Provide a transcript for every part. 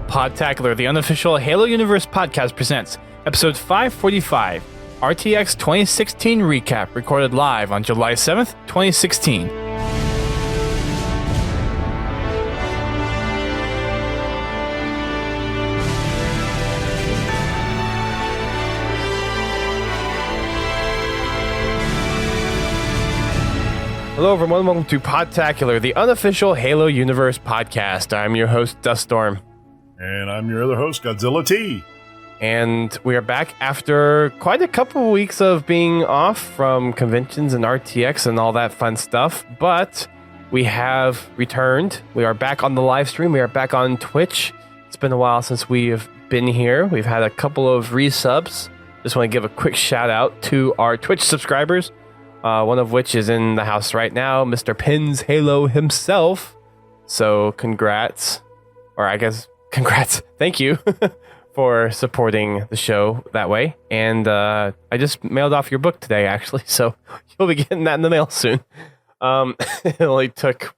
Podtacular, the unofficial Halo Universe podcast, presents episode 545, RTX 2016 recap, recorded live on July 7th, 2016. Hello everyone, welcome to Podtacular, the unofficial Halo Universe podcast. I'm your host, Duststorm. And I'm your other host, Godzilla T. And we are back after quite a couple of weeks of being off from conventions and RTX and all that fun stuff. But we have returned. We are back on the live stream. We are back on Twitch. It's been a while since we have been here. We've had a couple of resubs. Just want to give a quick shout out to our Twitch subscribers. One of which is in the house right now, Mr. Pins Halo himself. So congrats. Or I guess congrats. Thank you for supporting the show that way. And I just mailed off your book today, actually. So you'll be getting that in the mail soon. It only took,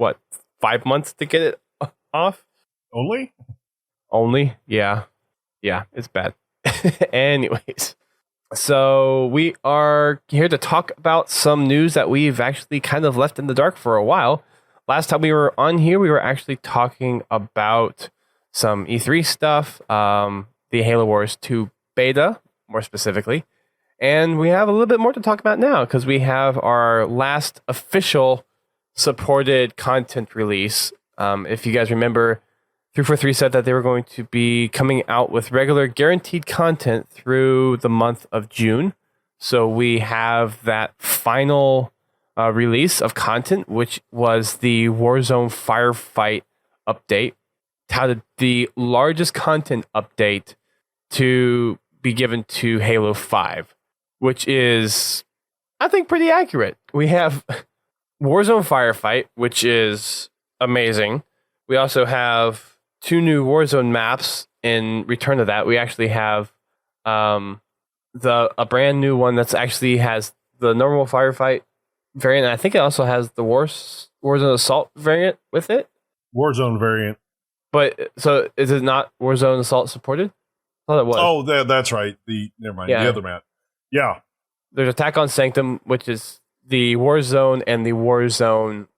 5 months to get it off? Only? Yeah. Yeah, it's bad. Anyways. So we are here to talk about some news that we've actually kind of left in the dark for a while. Last time we were on here, we were actually talking about some E3 stuff, the Halo Wars 2 beta, more specifically. And we have a little bit more to talk about now, because we have our last official supported content release. If you guys remember, 343 said that they were going to be coming out with regular guaranteed content through the month of June. So we have that final release of content, which was the Warzone Firefight update, touted the largest content update to be given to Halo 5, which is, I think, pretty accurate. We have Warzone Firefight, which is amazing. We also have 2 new Warzone maps in return to that. We actually have a brand new one that's actually has the normal Firefight variant. I think it also has the Warzone Assault variant with it. Warzone variant. But so is it not Warzone Assault supported? I thought it was. Oh, that's right. Never mind. Yeah. The other map. Yeah. There's Attack on Sanctum, which is the Warzone and the Warzone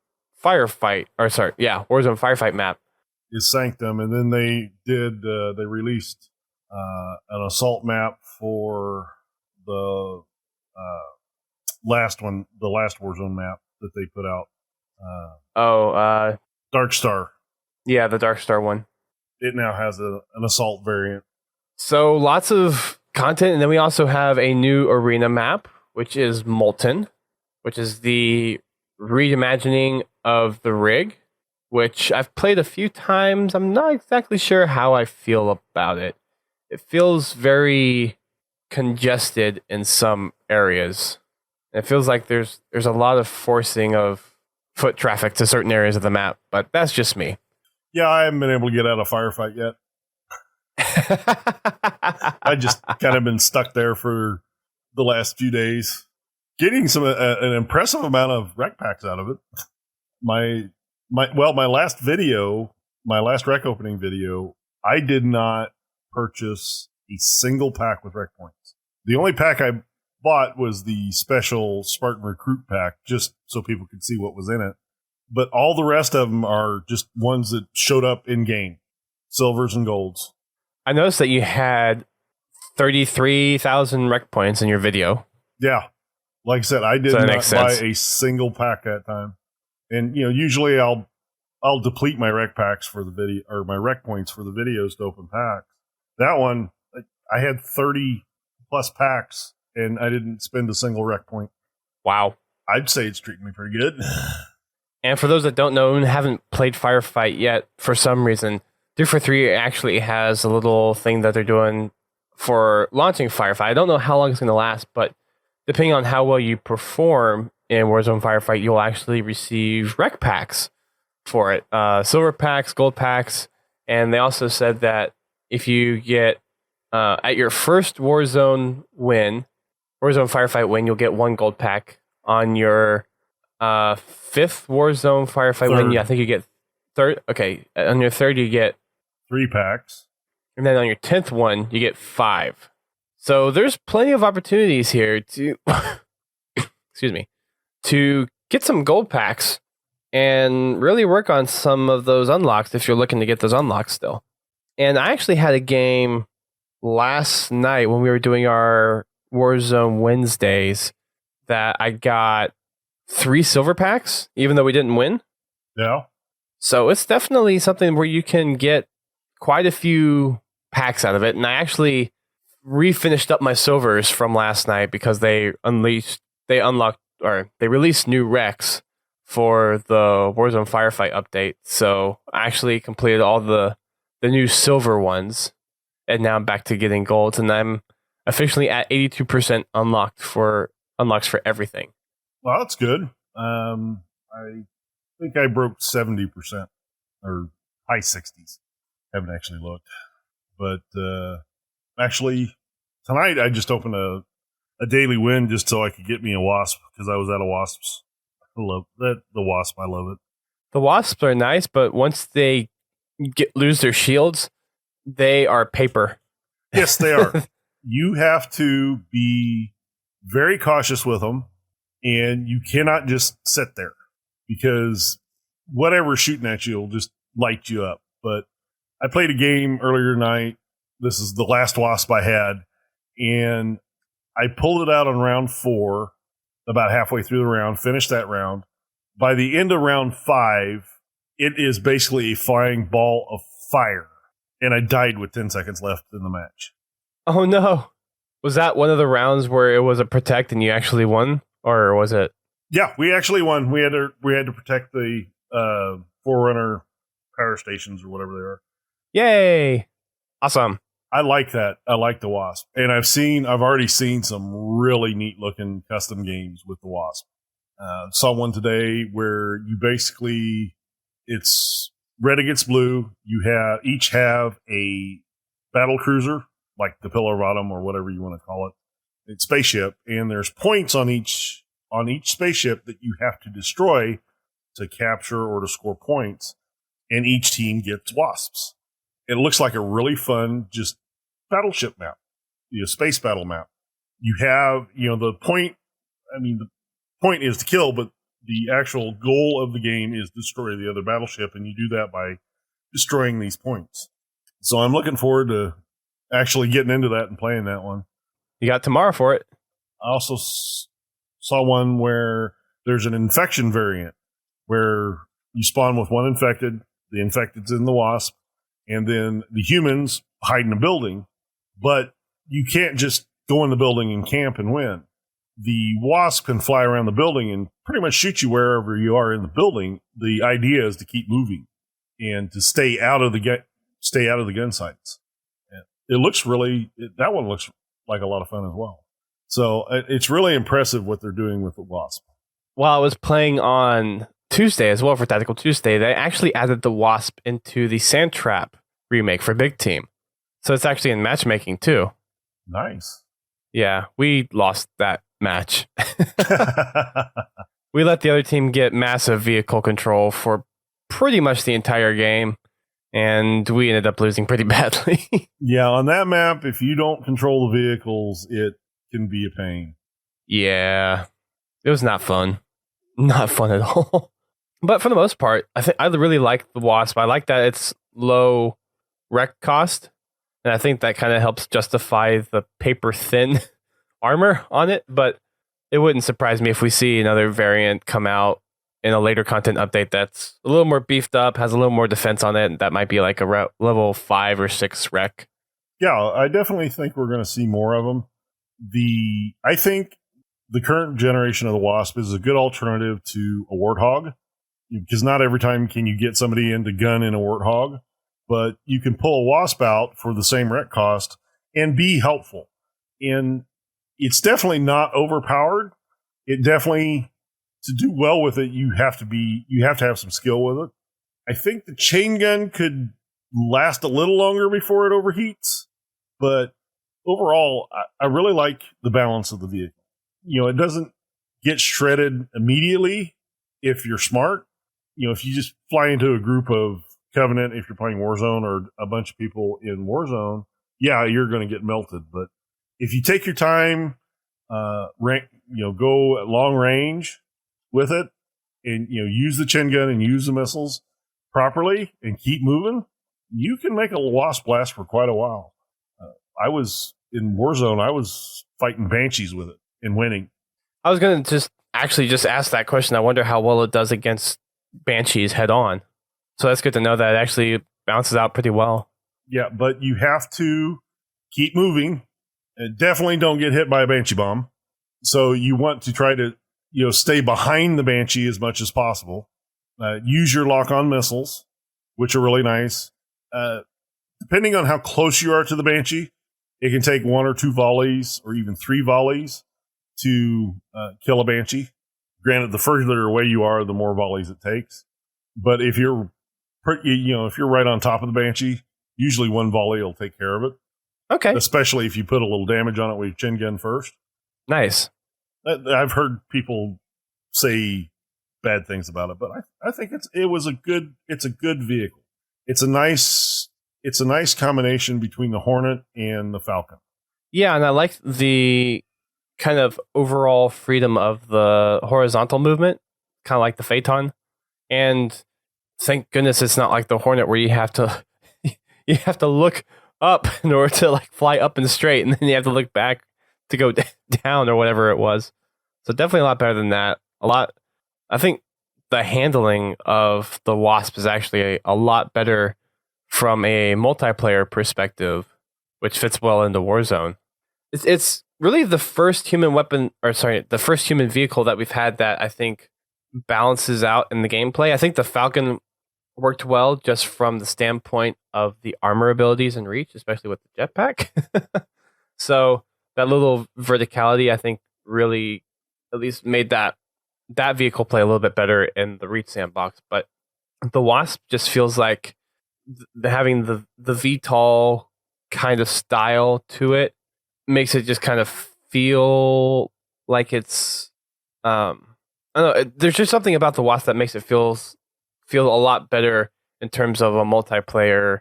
Firefight. Warzone Firefight map. Is Sanctum, and then they released an assault map for the last Warzone map that they put out. Dark Star. Yeah, the Dark Star one. It now has an assault variant. So lots of content, and then we also have a new arena map, which is Molten, which is the reimagining of the rig, which I've played a few times. I'm not exactly sure how I feel about it. It feels very congested in some areas. It feels like there's a lot of forcing of foot traffic to certain areas of the map, but that's just me. Yeah, I haven't been able to get out of Firefight yet. I just kind of been stuck there for the last few days, getting an impressive amount of rec packs out of it. My last rec opening video, I did not purchase a single pack with rec points. The only pack I bought was the special Spartan Recruit pack, just so people could see what was in it. But all the rest of them are just ones that showed up in game, silvers and golds. I noticed that you had 33,000 rec points in your video. Yeah, like I said, I did not buy a single pack that time. And usually I'll deplete my rec packs for the video, or my rec points for the videos to open packs. That one, I had 30 plus packs, and I didn't spend a single rec point. Wow, I'd say it's treating me pretty good. And for those that don't know and haven't played Firefight yet, for some reason, 343 actually has a little thing that they're doing for launching Firefight. I don't know how long it's going to last, but depending on how well you perform in Warzone Firefight, you'll actually receive rec packs for it. Silver packs, gold packs, and they also said that if you get at your first Warzone Firefight win, you'll get 1 gold pack. On your 5th Warzone Firefight win, I think you get third. Okay, on your third, you get 3 packs. And then on your 10th one, you get 5. So there's plenty of opportunities here to, excuse me, to get some gold packs and really work on some of those unlocks if you're looking to get those unlocks still. And I actually had a game last night when we were doing our Warzone Wednesdays that I got 3 silver packs, even though we didn't win. Yeah. So it's definitely something where you can get quite a few packs out of it. And I actually refinished up my silvers from last night because they released new REQs for the Warzone Firefight update. So I actually completed all the new silver ones, and now I'm back to getting golds, and I'm officially at 82% unlocks for everything. Well, that's good. I think I broke 70% or high 60s. Haven't actually looked, but actually tonight I just opened a daily win just so I could get me a wasp because I was out of wasps. I love that the wasp. I love it. The wasps are nice, but once they lose their shields, they are paper. Yes, they are. You have to be very cautious with them, and you cannot just sit there because whatever's shooting at you will just light you up. But I played a game earlier tonight. This is the last wasp I had, and I pulled it out on round 4, about halfway through the round, finished that round. By the end of round 5, it is basically a flying ball of fire, and I died with 10 seconds left in the match. Oh no. Was that one of the rounds where it was a protect and you actually won? Or was it? Yeah, we actually won. We had to protect the Forerunner power stations or whatever they are. Yay! Awesome. I like that. I like the Wasp. And I've already seen some really neat looking custom games with the Wasp. Saw one today where you basically, it's red against blue. You each have a battle cruiser, like the Pillar of Autumn or whatever you want to call it. It's spaceship, and there's points on each spaceship that you have to destroy to capture or to score points, and each team gets wasps. It looks like a really fun just battleship map, space battle map. You have, the point. I mean, the point is to kill, but the actual goal of the game is destroy the other battleship, and you do that by destroying these points. So I'm looking forward to actually getting into that and playing that one. You got tomorrow for it. I also saw one where there's an infection variant where you spawn with one infected, the infected's in the wasp, and then the humans hide in a building, but you can't just go in the building and camp and win. The wasp can fly around the building and pretty much shoot you wherever you are in the building. The idea is to keep moving and to stay out of the gun sites. That one looks like a lot of fun as well. So it's really impressive what they're doing with the Wasp. While I was playing on Tuesday as well for Tactical Tuesday, they actually added the Wasp into the Sand Trap remake for Big Team. So it's actually in matchmaking too. Nice. Yeah, we lost that match. We let the other team get massive vehicle control for pretty much the entire game, and we ended up losing pretty badly. Yeah, on that map, if you don't control the vehicles, it can be a pain. Yeah, it was not fun. Not fun at all. But for the most part, I really like the Wasp. I like that it's low rec cost, and I think that kind of helps justify the paper thin armor on it. But it wouldn't surprise me if we see another variant come out in a later content update that's a little more beefed up, has a little more defense on it. That might be like a level 5 or 6 rec. Yeah, I definitely think we're going to see more of them. I think the current generation of the Wasp is a good alternative to a Warthog, because not every time can you get somebody into gun in a Warthog, but you can pull a Wasp out for the same rec cost and be helpful. And it's definitely not overpowered. It definitely, to do well with it, you have to have some skill with it. I think the chain gun could last a little longer before it overheats, but overall, I really like the balance of the vehicle. It doesn't get shredded immediately if you're smart. If you just fly into a group of Covenant, if you're playing Warzone or a bunch of people in Warzone, yeah, you're going to get melted. But if you take your time, go at long range with it, and use the chin gun and use the missiles properly and keep moving, you can make a wasp last for quite a while. I was in Warzone. I was fighting banshees with it and winning. I was going to just ask that question. I wonder how well it does against banshees head on. So that's good to know that it actually bounces out pretty well. Yeah, but you have to keep moving. And definitely don't get hit by a banshee bomb. So you want to try to stay behind the banshee as much as possible. Use your lock-on missiles, which are really nice. Depending on how close you are to the banshee, it can take 1 or 2 volleys or even 3 volleys to kill a banshee. Granted, the further away you are, the more volleys it takes. But if you're right on top of the banshee, usually 1 volley will take care of it. Okay. Especially if you put a little damage on it with your chin gun first. Nice. I've heard people say bad things about it, but I think it's a good vehicle. It's a nice combination between the Hornet and the Falcon. Yeah, and I like the kind of overall freedom of the horizontal movement, kind of like the Phaeton. And thank goodness it's not like the Hornet where you have to look up in order to fly up and straight, and then you have to look back to go down or whatever it was. So definitely a lot better than that. I think the handling of the Wasp is actually a lot better from a multiplayer perspective, which fits well into Warzone. It's really the first human vehicle that we've had that I think balances out in the gameplay. I think the Falcon worked well just from the standpoint of the armor abilities and reach, especially with the jetpack. So that little verticality, I think, really at least made that vehicle play a little bit better in the reach sandbox. But the Wasp just feels like having the VTOL kind of style to it makes it just kind of feel like it's I don't know. There's just something about the Wasp that makes it feel a lot better in terms of a multiplayer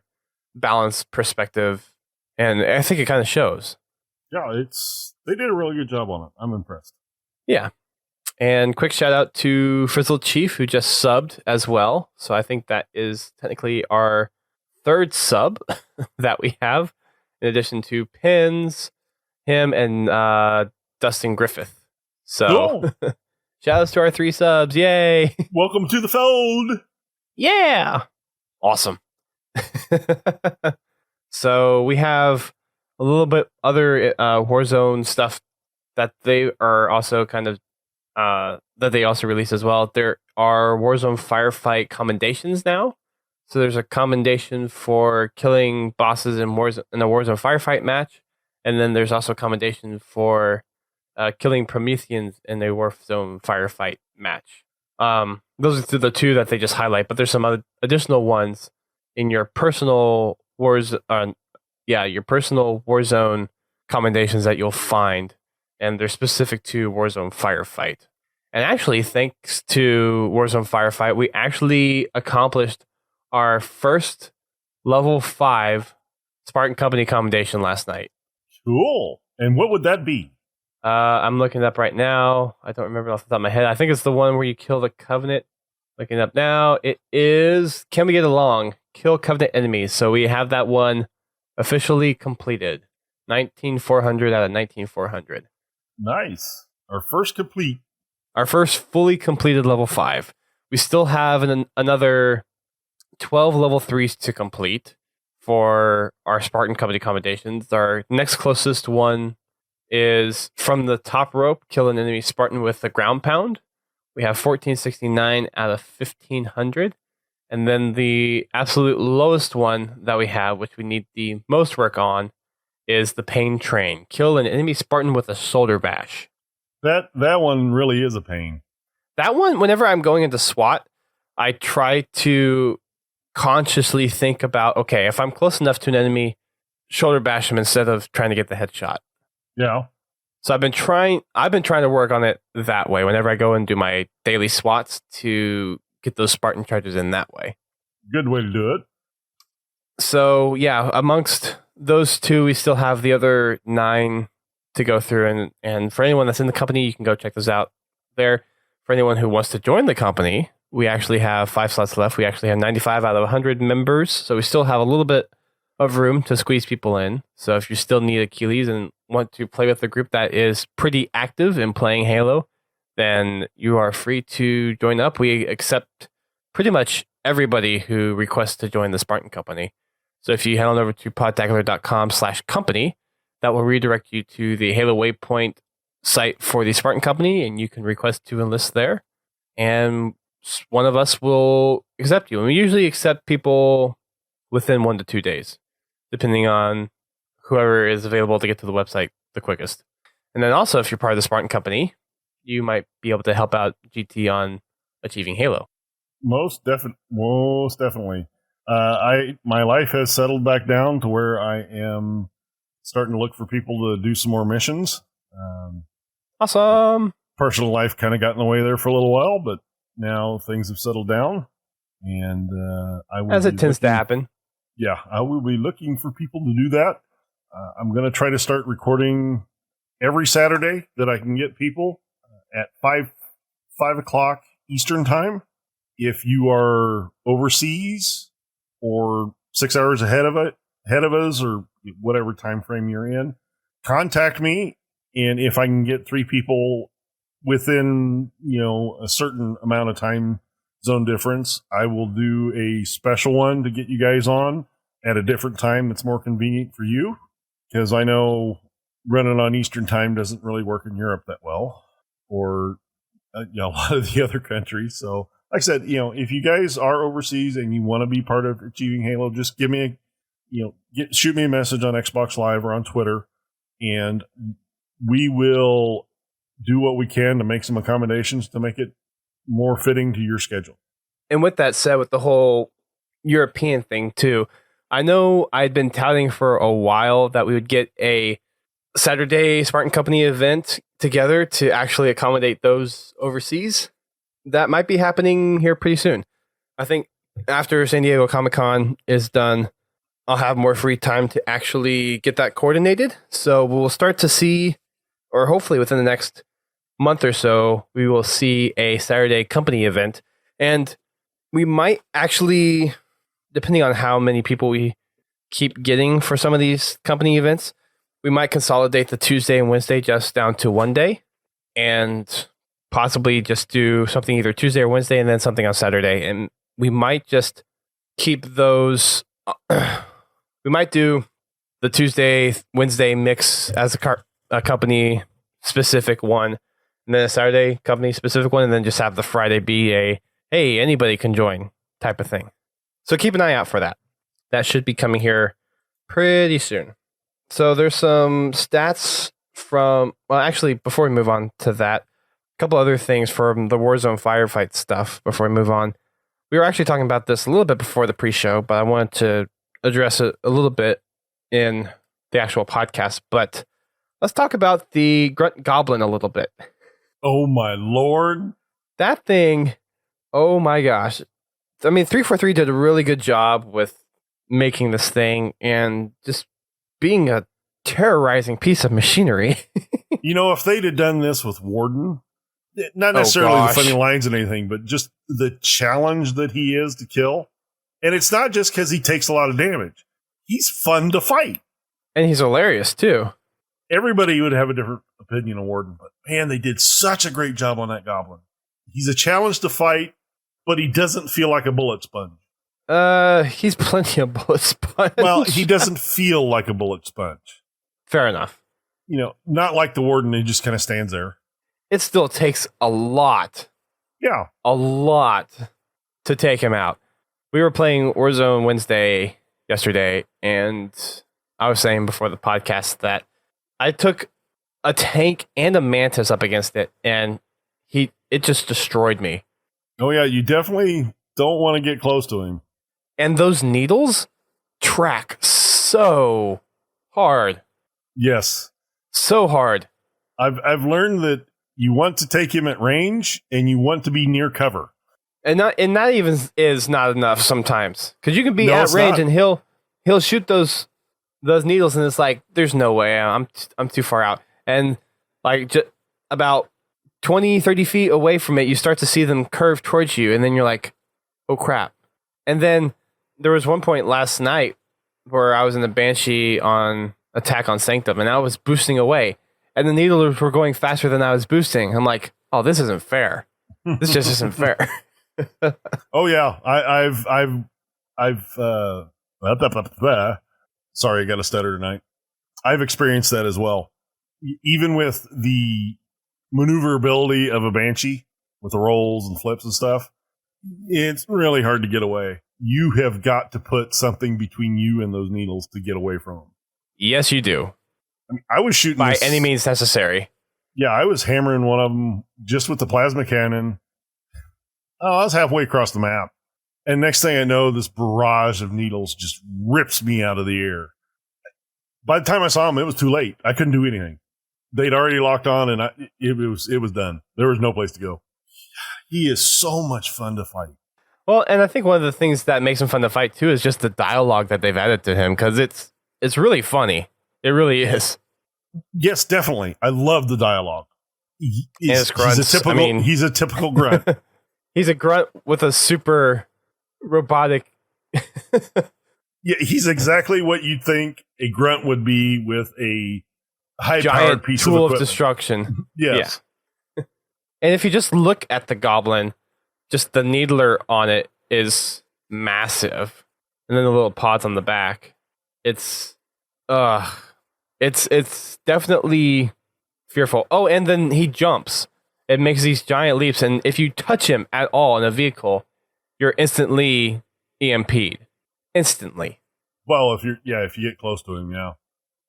balance perspective, and I think it kind of shows. Yeah, they did a really good job on it. I'm impressed. Yeah. And quick shout out to Frizzled Chief, who just subbed as well. So I think that is technically our 3rd sub that we have, in addition to Pins, him, and Dustin Griffith. So cool. Shout outs to our 3 subs. Yay. Welcome to the fold. Yeah. Awesome. So we have a little bit other Warzone stuff that they are also kind of that they also release as well. There are Warzone Firefight commendations now. So there's a commendation for killing bosses in a Warzone Firefight match, and then there's also a commendation for killing Prometheans in a Warzone Firefight match. Those are the 2 that they just highlight, but there's some other additional ones in your personal Warzone commendations that you'll find, and they're specific to Warzone Firefight. And actually, thanks to Warzone Firefight, we actually accomplished our first level 5 Spartan Company commendation last night. Cool. And what would that be? I'm looking it up right now. I don't remember off the top of my head. I think it's the one where you kill the Covenant. Looking it up now. It is Can We Get Along? Kill Covenant Enemies. So we have that one officially completed. 19,400 out of 19,400. Nice. Our first fully completed level 5. We still have another 12 level 3s to complete for our Spartan Company commendations. Our next closest one is from the top rope, kill an enemy Spartan with the ground pound. We have 1469 out of 1500. And then the absolute lowest one that we have, which we need the most work on, is the Pain Train. Kill an enemy Spartan with a shoulder bash. That one really is a pain. That one, whenever I'm going into SWAT, I try to consciously think about, okay, if I'm close enough to an enemy, shoulder bash him instead of trying to get the headshot. Yeah. So I've been trying to work on it that way whenever I go and do my daily SWATs to get those Spartan charges in that way. Good way to do it. So yeah, amongst those two, we still have the other 9 to go through. And for anyone that's in the company, you can go check those out there. For anyone who wants to join the company, we actually have 5 slots left. We actually have 95 out of 100 members. So we still have a little bit of room to squeeze people in. So if you still need Achilles and want to play with a group that is pretty active in playing Halo, then you are free to join up. We accept pretty much everybody who requests to join the Spartan Company. So if you head on over to podtacular.com/company, that will redirect you to the Halo Waypoint site for the Spartan Company, and you can request to enlist there. And one of us will accept you. And we usually accept people within 1 to 2 days, depending on whoever is available to get to the website the quickest. And then also, if you're part of the Spartan Company, you might be able to help out GT on achieving Halo. Most definitely. My life has settled back down to where I am starting to look for people to do some more missions. Awesome. Personal life kind of got in the way there for a little while, but now things have settled down, and I will as it tends to happen. Yeah, I will be looking for people to do that. I'm going to try to start recording every Saturday that I can get people at 5 o'clock Eastern time. If you are overseas or 6 hours ahead of us, or whatever time frame you're in, contact me. And if I can get 3 people within, a certain amount of time zone difference, I will do a special one to get you guys on at a different time that's more convenient for you. Because I know running on Eastern time doesn't really work in Europe that well, or a lot of the other countries. So, like I said, if you guys are overseas and you want to be part of achieving Halo, just give me shoot me a message on Xbox Live or on Twitter, and we will do what we can to make some accommodations to make it more fitting to your schedule. And with that said, with the whole European thing too, I know I'd been touting for a while that we would get a Saturday Spartan Company event together to actually accommodate those overseas. That might be happening here pretty soon. I think after San Diego Comic-Con is done, I'll have more free time to actually get that coordinated. So we'll start to see, or hopefully within the next month or so, we will see a Saturday company event. And we might actually, depending on how many people we keep getting for some of these company events, we might consolidate the Tuesday and Wednesday just down to one day, and possibly just do something either Tuesday or Wednesday and then something on Saturday. And we might just keep those. We might do the Tuesday, Wednesday mix as a company specific one, and then a Saturday company specific one, and then just have the Friday be a, hey, anybody can join type of thing. So keep an eye out for that. That should be coming here pretty soon. So there's some stats from, well, actually, before we move on to that, a couple other things from the Warzone Firefight stuff before we move on. We were actually talking about this a little bit before the pre-show, but I wanted to address it a little bit in the actual podcast. But let's talk about the Grunt Goblin a little bit. Oh, my Lord. That thing, oh my gosh. I mean, 343 did a really good job with making this thing and just being a terrorizing piece of machinery. If they'd have done this with Warden, not necessarily the funny lines and anything, but just the challenge that he is to kill. And it's not just because he takes a lot of damage. He's fun to fight. And he's hilarious, too. Everybody would have a different opinion of Warden, but man, they did such a great job on that Goblin. He's a challenge to fight, but he doesn't feel like a bullet sponge. He's plenty of bullet sponge. Well, he doesn't feel like a bullet sponge. Fair enough. Not like the Warden, he just kind of stands there. It still takes a lot. Yeah. A lot to take him out. We were playing Warzone Wednesday yesterday, and I was saying before the podcast that I took a tank and a Mantis up against it, and it just destroyed me. Oh, yeah, you definitely don't want to get close to him. And those needles track so hard. Yes. So hard. I've learned that you want to take him at range, and you want to be near cover. and that even is not enough sometimes, because you can be No, at it's range not. and he'll shoot those needles, and it's like there's no way, I'm too far out, and like just about 20, 30 feet away from it, you start to see them curve towards you, and then you're like, oh crap. And then there was one point last night where I was in the Banshee on Attack on Sanctum, and I was boosting away, and the needlers were going faster than I was boosting. I'm like, oh, this isn't fair. This just isn't fair. Oh yeah, I've sorry, I got a stutter tonight. I've experienced that as well. Even with the maneuverability of a Banshee with the rolls and flips and stuff, it's really hard to get away. You have got to put something between you and those needles to get away from them. Yes, you do. I mean, I was shooting By this, any means necessary. Yeah, I was hammering one of them just with the plasma cannon. Oh, I was halfway across the map. And next thing I know, this barrage of needles just rips me out of the air. By the time I saw him, it was too late. I couldn't do anything. They'd already locked on, and it was done. There was no place to go. He is so much fun to fight. Well, and I think one of the things that makes him fun to fight too is just the dialogue that they've added to him, because it's really funny. It really is. Yes, definitely. I love the dialogue. His grunts, he's a typical grunt. He's a grunt with a super robotic. Yeah, he's exactly what you'd think a grunt would be with a high-powered Giant piece tool of of destruction. Yes. Yeah. And if you just look at the goblin, just the needler on it is massive, and then the little pods on the back. It's definitely fearful. Oh, and then he jumps. It makes these giant leaps, and if you touch him at all in a vehicle, you're instantly EMP'd. Instantly. Well, if you get close to him, yeah.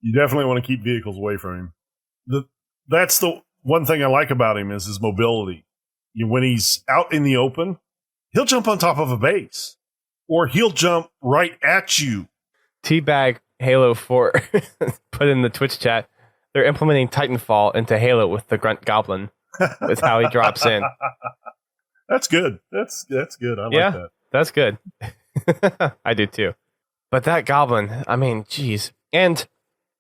You definitely want to keep vehicles away from him. That's the one thing I like about him is his mobility. When he's out in the open, he'll jump on top of a base, or he'll jump right at you. Teabag Halo 4 put in the Twitch chat. They're implementing Titanfall into Halo with the Grunt Goblin. With how he drops in. That's good. That's good. I like that. That's good. I do too. But that Goblin, I mean, geez. And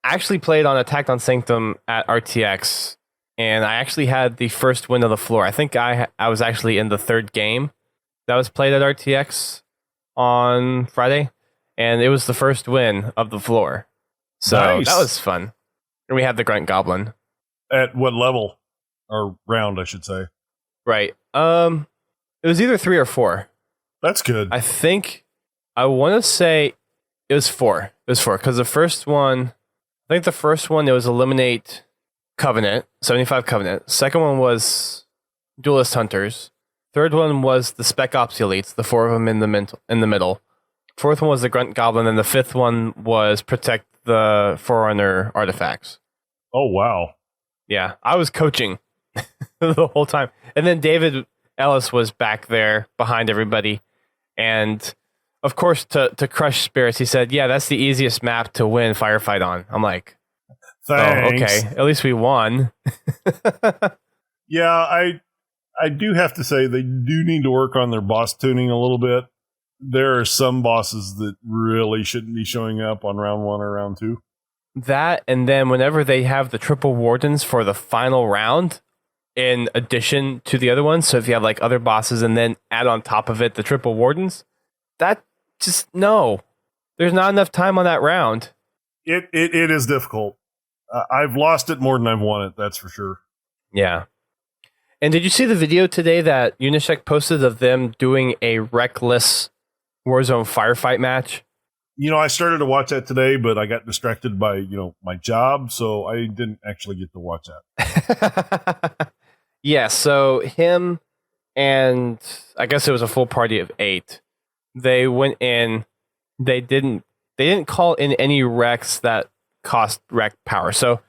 I actually played on Attack on Sanctum at RTX, and I actually had the first win of the floor. I think I was actually in the third game that was played at RTX on Friday, and it was the first win of the floor. So nice. That was fun. And we had the Grunt Goblin. At what level? Or round, I should say. Right. It was either 3 or 4. That's good. I want to say it was 4. It was 4 because the first one, it was Eliminate Covenant, 75 Covenant. Second one was Duelist Hunters. Third one was the Spec Ops Elites, the 4 of them in the middle. Fourth one was the Grunt Goblin, and the fifth one was Protect the Forerunner Artifacts. Oh, wow. Yeah, I was coaching the whole time. And then David Ellis was back there behind everybody. And of course, to crush spirits, he said, yeah, that's the easiest map to win Firefight on. I'm like, thanks. Oh, okay, at least we won. Yeah, I do have to say they do need to work on their boss tuning a little bit. There are some bosses that really shouldn't be showing up on round 1 or round 2. That, and then whenever they have the triple wardens for the final round, in addition to the other ones, so if you have like other bosses and then add on top of it the triple wardens, that just, no. There's not enough time on that round. It is difficult. I've lost it more than I've won it, that's for sure. Yeah. And did you see the video today that Unisec posted of them doing a reckless Warzone Firefight match? I started to watch that today, but I got distracted by, my job, so I didn't actually get to watch that. Yeah, so him and I guess it was a full party of 8. They went in, they didn't call in any wrecks that cost wreck power. So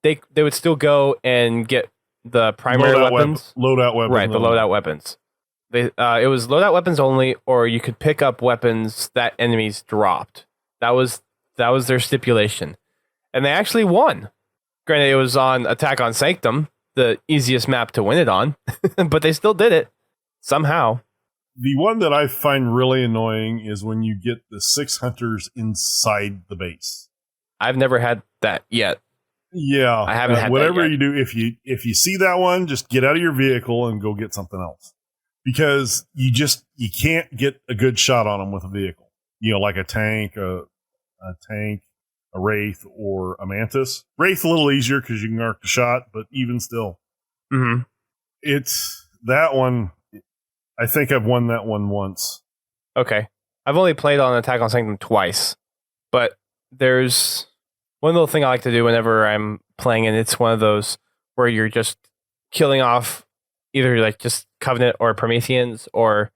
they would still go and get the primary weapons. Loadout weapons. Right, the loadout weapons. It was loadout weapons only, or you could pick up weapons that enemies dropped. That was their stipulation, and they actually won. Granted, it was on Attack on Sanctum, the easiest map to win it on, but they still did it somehow. The one that I find really annoying is when you get the 6 hunters inside the base. I've never had that yet. Yeah, I haven't had whatever that yet. you do. If you see that one, just get out of your vehicle and go get something else, because you can't get a good shot on them with a vehicle. Like a tank, a wraith, or a mantis. Wraith a little easier because you can arc the shot, but even still, it's that one. I think I've won that one once. Okay. I've only played on Attack on Sanctum twice, but there's one little thing I like to do whenever I'm playing, and it's one of those where you're just killing off either like just Covenant or Prometheans, or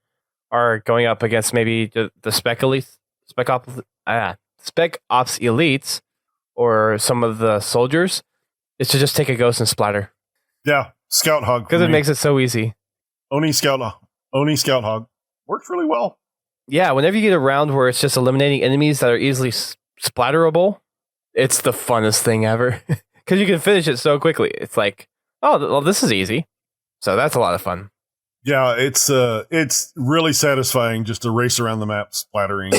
are going up against maybe the Spec Ops elites, or some of the soldiers. Is to just take a ghost and splatter. Yeah, Scout Hog. Because it makes it so easy. Oni Scout Hog works really well. Yeah, whenever you get a round where it's just eliminating enemies that are easily splatterable, it's the funnest thing ever. Because you can finish it so quickly. It's like, oh, well, this is easy. So that's a lot of fun. Yeah, it's really satisfying just to race around the map splattering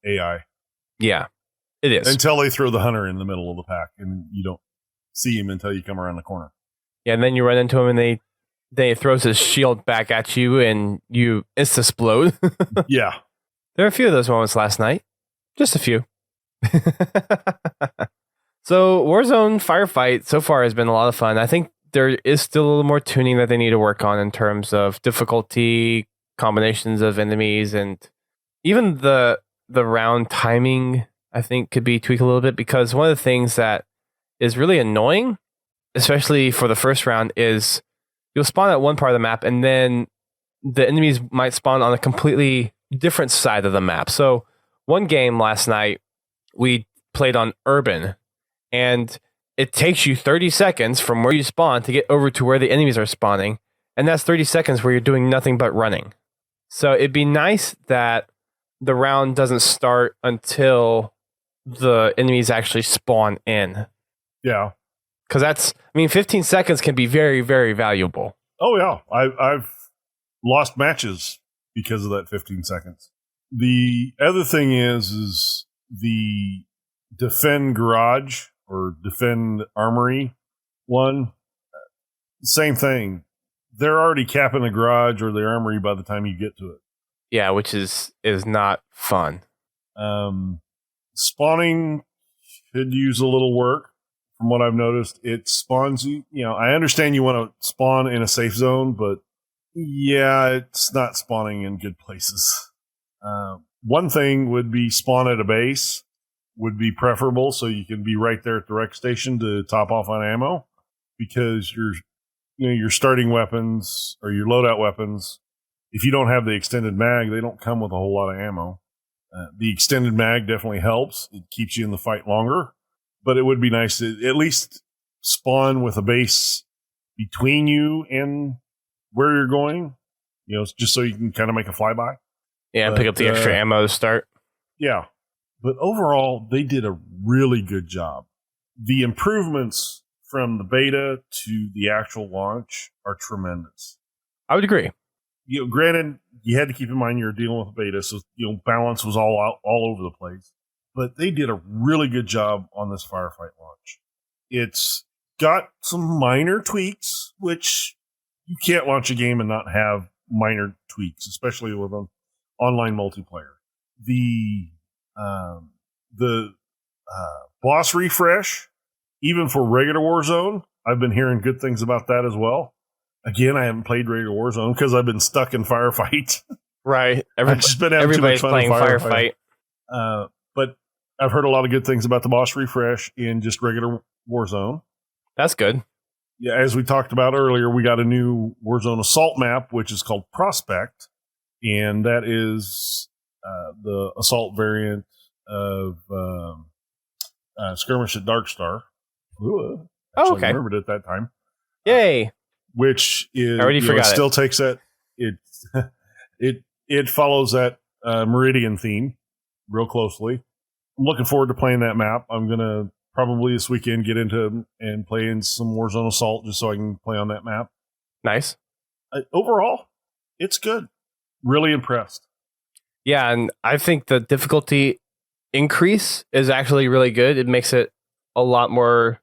AI. Yeah, it is. Until they throw the hunter in the middle of the pack and you don't see him until you come around the corner. Yeah, and then you run into him and they throws his shield back at you and you insta-splode. Yeah. There are a few of those moments last night. Just a few. So Warzone Firefight so far has been a lot of fun. I think there is still a little more tuning that they need to work on in terms of difficulty, combinations of enemies, and even the round timing, I think, could be tweaked a little bit, because one of the things that is really annoying, especially for the first round, is you'll spawn at one part of the map and then the enemies might spawn on a completely different side of the map. So one game last night, we played on Urban, and it takes you 30 seconds from where you spawn to get over to where the enemies are spawning. And that's 30 seconds where you're doing nothing but running. So it'd be nice that the round doesn't start until the enemies actually spawn in. Yeah. Because 15 seconds can be very, very valuable. Oh, yeah. I've lost matches because of that 15 seconds. The other thing is the defend garage or defend armory one. Same thing. They're already capping the garage or the armory by the time you get to it. Yeah, which is not fun. Spawning could use a little work. From what I've noticed, it spawns you. I understand you want to spawn in a safe zone, but yeah, it's not spawning in good places. One thing would be spawn at a base would be preferable, so you can be right there at the rec station to top off on ammo, because your starting weapons or your loadout weapons, if you don't have the extended mag, they don't come with a whole lot of ammo. The extended mag definitely helps. It keeps you in the fight longer, but it would be nice to at least spawn with a base between you and where you're going, just so you can kind of make a flyby. Yeah, and pick up the extra ammo to start. Yeah. But overall, they did a really good job. The improvements from the beta to the actual launch are tremendous. I would agree. Granted, you had to keep in mind you're dealing with a beta, so balance was all over the place. But they did a really good job on this Firefight launch. It's got some minor tweaks, which you can't launch a game and not have minor tweaks, especially with an online multiplayer. The boss refresh, even for regular Warzone, I've been hearing good things about that as well. Again, I haven't played regular Warzone because I've been stuck in Firefight. Right. Everybody's playing Firefight. But I've heard a lot of good things about the boss refresh in just regular Warzone. That's good. Yeah, as we talked about earlier, we got a new Warzone Assault map, which is called Prospect, and that is the assault variant of Skirmish at Darkstar. Okay. I remembered it at that time. Yay! Which is I already forgot it still takes that it follows that Meridian theme real closely. I'm looking forward to playing that map. I'm gonna probably this weekend get into and play in some Warzone Assault just so I can play on that map. Nice. Overall, it's good. Really impressed. Yeah, and I think the difficulty increase is actually really good. It makes it a lot more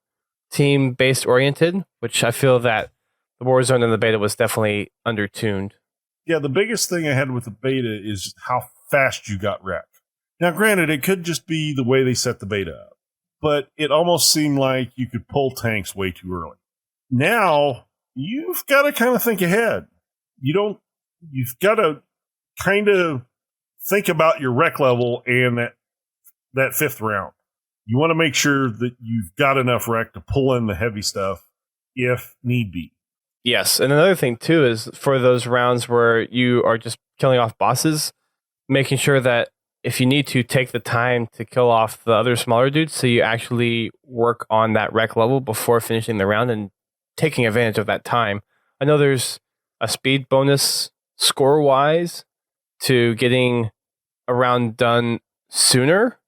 team-based oriented, which I feel that the Warzone and the beta was definitely undertuned. Yeah, the biggest thing I had with the beta is how fast you got wrecked. Now, granted, it could just be the way they set the beta up, but it almost seemed like you could pull tanks way too early. Now, you've got to kind of think ahead. You've got to kind of think about your rec level and that fifth round. You want to make sure that you've got enough rec to pull in the heavy stuff if need be. Yes, and another thing too is for those rounds where you are just killing off bosses, making sure that if you need to, take the time to kill off the other smaller dudes so you actually work on that rec level before finishing the round and taking advantage of that time. I know there's a speed bonus score-wise to getting a round done sooner,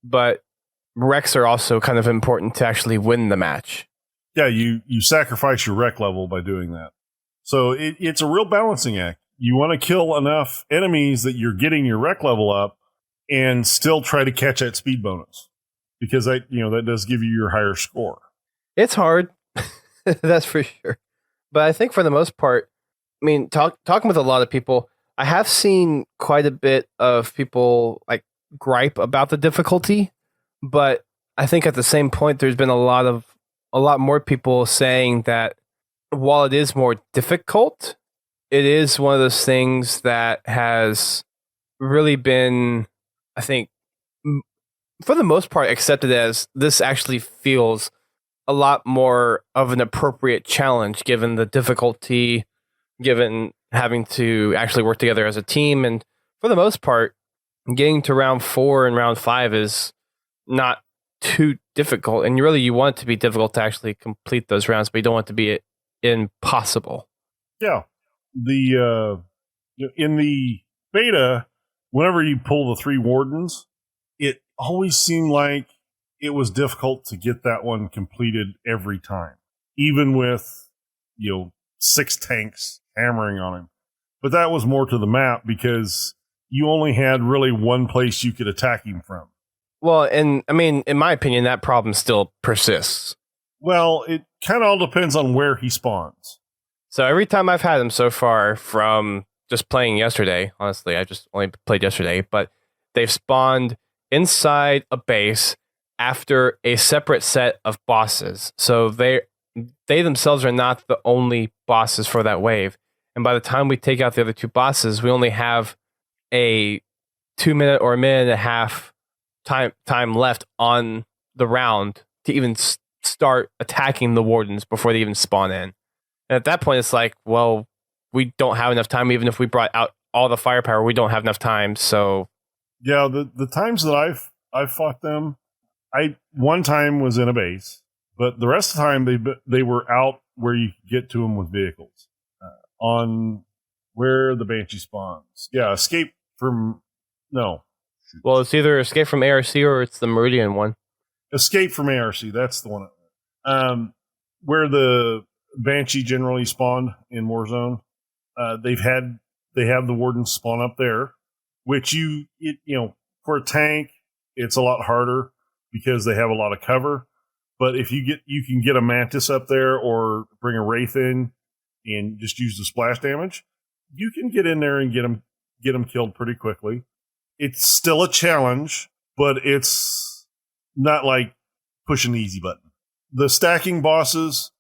but recs are also kind of important to actually win the match. Yeah, you sacrifice your rec level by doing that. So it's a real balancing act. You want to kill enough enemies that you're getting your rec level up and still try to catch that speed bonus, because that does give you your higher score. It's hard, that's for sure. But I think for the most part, I mean, talking with a lot of people, I have seen quite a bit of people like gripe about the difficulty, but I think at the same point, there's been a lot more people saying that while it is more difficult, it is one of those things that has really been, I think, for the most part, accepted as this actually feels a lot more of an appropriate challenge given the difficulty, given having to actually work together as a team. And for the most part, getting to round 4 and round 5 is not too difficult. And you want it to be difficult to actually complete those rounds, but you don't want it to be impossible. Yeah. In the beta, whenever you pull the 3 wardens, it always seemed like it was difficult to get that one completed every time, even with 6 tanks hammering on him. But that was more to the map because you only had really one place you could attack him from. Well, and I mean, in my opinion, that problem still persists. Well, it kind of all depends on where he spawns. So every time I've had him so far from just playing yesterday, honestly, I just only played yesterday, but they've spawned inside a base after a separate set of bosses. So they themselves are not the only bosses for that wave. And by the time we take out the other 2 bosses, we only have a 2-minute or a minute and a half time left on the round to even start attacking the wardens before they even spawn in. And at that point, it's like, well, we don't have enough time. Even if we brought out all the firepower, we don't have enough time. So, yeah, the times that I've fought them, one time was in a base, but the rest of the time they were out where you could get to them with vehicles on where the Banshee spawns. Yeah, escape from no. Well, it's either Escape from ARC or it's the Meridian one. Escape from ARC, that's the one. Where the Banshee generally spawned in Warzone, they have the Wardens spawn up there, which for a tank, it's a lot harder because they have a lot of cover. But if you can get a Mantis up there or bring a Wraith in and just use the splash damage, you can get in there and get them killed pretty quickly. It's still a challenge, but it's not like pushing the easy button. The stacking bosses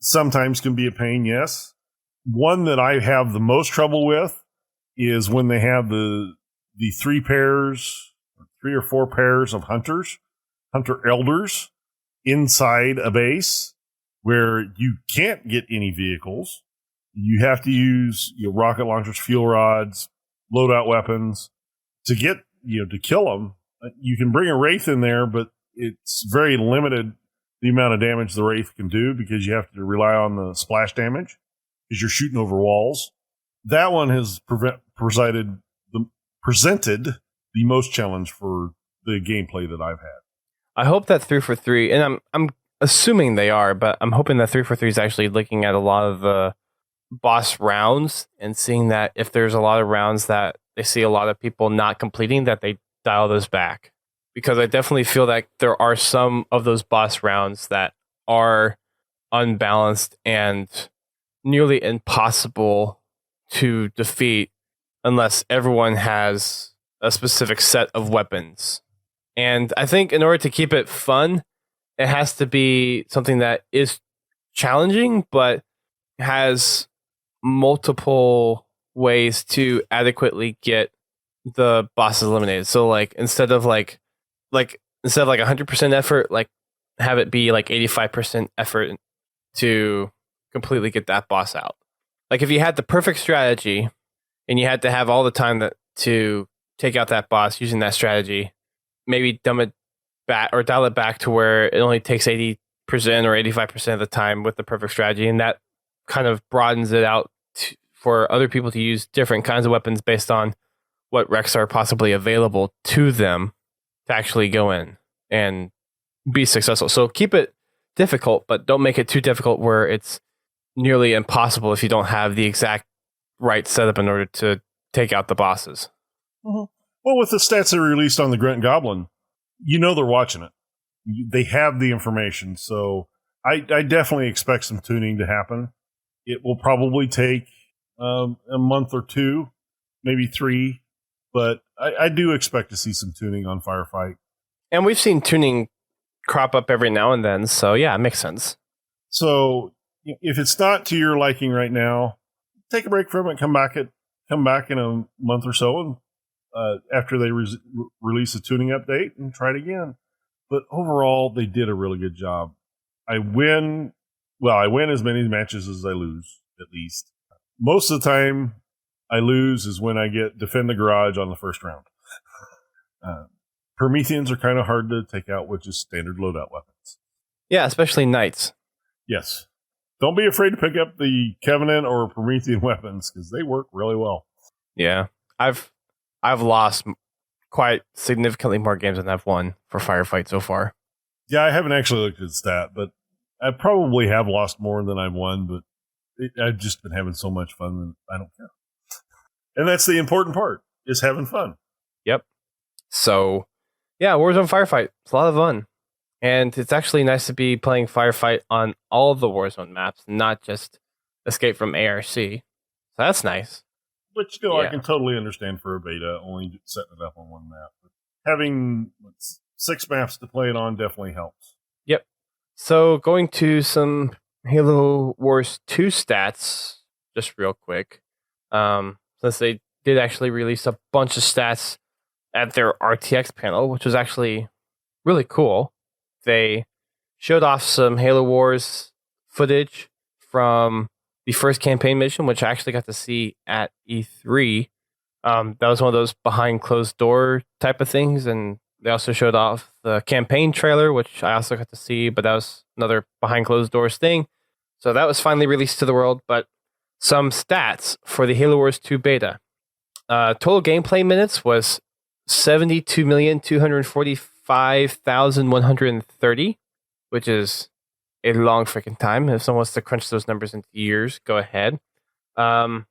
sometimes can be a pain, yes. One that I have the most trouble with is when they have the 3 or 4 pairs of hunter elders inside a base where you can't get any vehicles. You have to use rocket launchers, fuel rods, loadout weapons to get to kill them. You can bring a Wraith in there, but it's very limited the amount of damage the Wraith can do because you have to rely on the splash damage because you're shooting over walls. That one has presented the most challenge for the gameplay that I've had. I hope that 3 for 3, and I'm assuming they are, but I'm hoping that 3 for 3 is actually looking at a lot of the boss rounds and seeing that if there's a lot of rounds that they see a lot of people not completing, that they dial those back. Because I definitely feel that there are some of those boss rounds that are unbalanced and nearly impossible to defeat unless everyone has a specific set of weapons. And I think in order to keep it fun, it has to be something that is challenging, but has multiple ways to adequately get the bosses eliminated. So instead of 100% effort, have it be 85% effort to completely get that boss out. Like if you had the perfect strategy and you had to have all the time to take out that boss using that strategy, maybe dumb it back or dial it back to where it only takes 80% or 85% of the time with the perfect strategy, and that kind of broadens it out for other people to use different kinds of weapons based on what REQs are possibly available to them to actually go in and be successful. So keep it difficult, but don't make it too difficult where it's nearly impossible if you don't have the exact right setup in order to take out the bosses. Mm-hmm. Well, with the stats that are released on the Grunt Goblin, they're watching it. They have the information. So I definitely expect some tuning to happen. It will probably take a month or two, maybe 3, but I do expect to see some tuning on Firefight. And we've seen tuning crop up every now and then, so yeah, it makes sense. So if it's not to your liking right now, take a break from it. Come back in a month or so, and after they release a tuning update, and try it again. But overall, they did a really good job. I win as many matches as I lose, at least. Most of the time, I lose is when I get defend the garage on the first round. Prometheans are kind of hard to take out with just standard loadout weapons. Yeah, especially knights. Yes. Don't be afraid to pick up the Covenant or Promethean weapons because they work really well. Yeah. I've lost quite significantly more games than I've won for Firefight so far. Yeah, I haven't actually looked at the stat, but I probably have lost more than I've won, but I've just been having so much fun that I don't care. And that's the important part, is having fun. Yep. So, yeah, Warzone Firefight. It's a lot of fun. And it's actually nice to be playing Firefight on all of the Warzone maps, not just Escape from ARC. So that's nice. Which, I can totally understand for a beta, only setting it up on one map. But having 6 maps to play it on definitely helps. Yep. So going to some Halo Wars 2 stats, just real quick. Since they did actually release a bunch of stats at their RTX panel, which was actually really cool. They showed off some Halo Wars footage from the first campaign mission, which I actually got to see at E3. That was one of those behind closed door type of things, and they also showed off the campaign trailer, which I also got to see, but that was another behind closed doors thing. So that was finally released to the world, but some stats for the Halo Wars 2 beta. Total gameplay minutes was 72,245,130, which is a long freaking time. If someone wants to crunch those numbers into years, go ahead. Total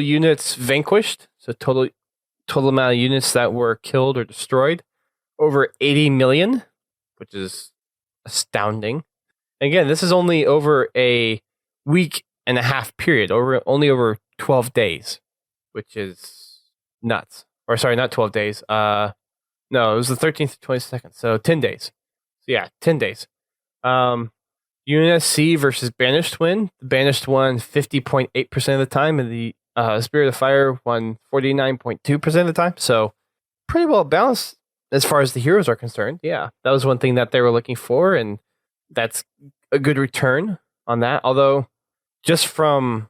units vanquished, so total amount of units that were killed or destroyed, over 80 million, which is astounding. Again, this is only over a week and a half period, only over 12 days, which is nuts. Or sorry, not 12 days. No, it was the 13th to 22nd, so 10 days. So yeah, 10 days. UNSC versus Banished win. The Banished won 50.8% of the time, and the Spirit of Fire won 49.2% of the time. So pretty well balanced as far as the heroes are concerned. Yeah, that was one thing that they were looking for, and that's a good return on that. Although, just from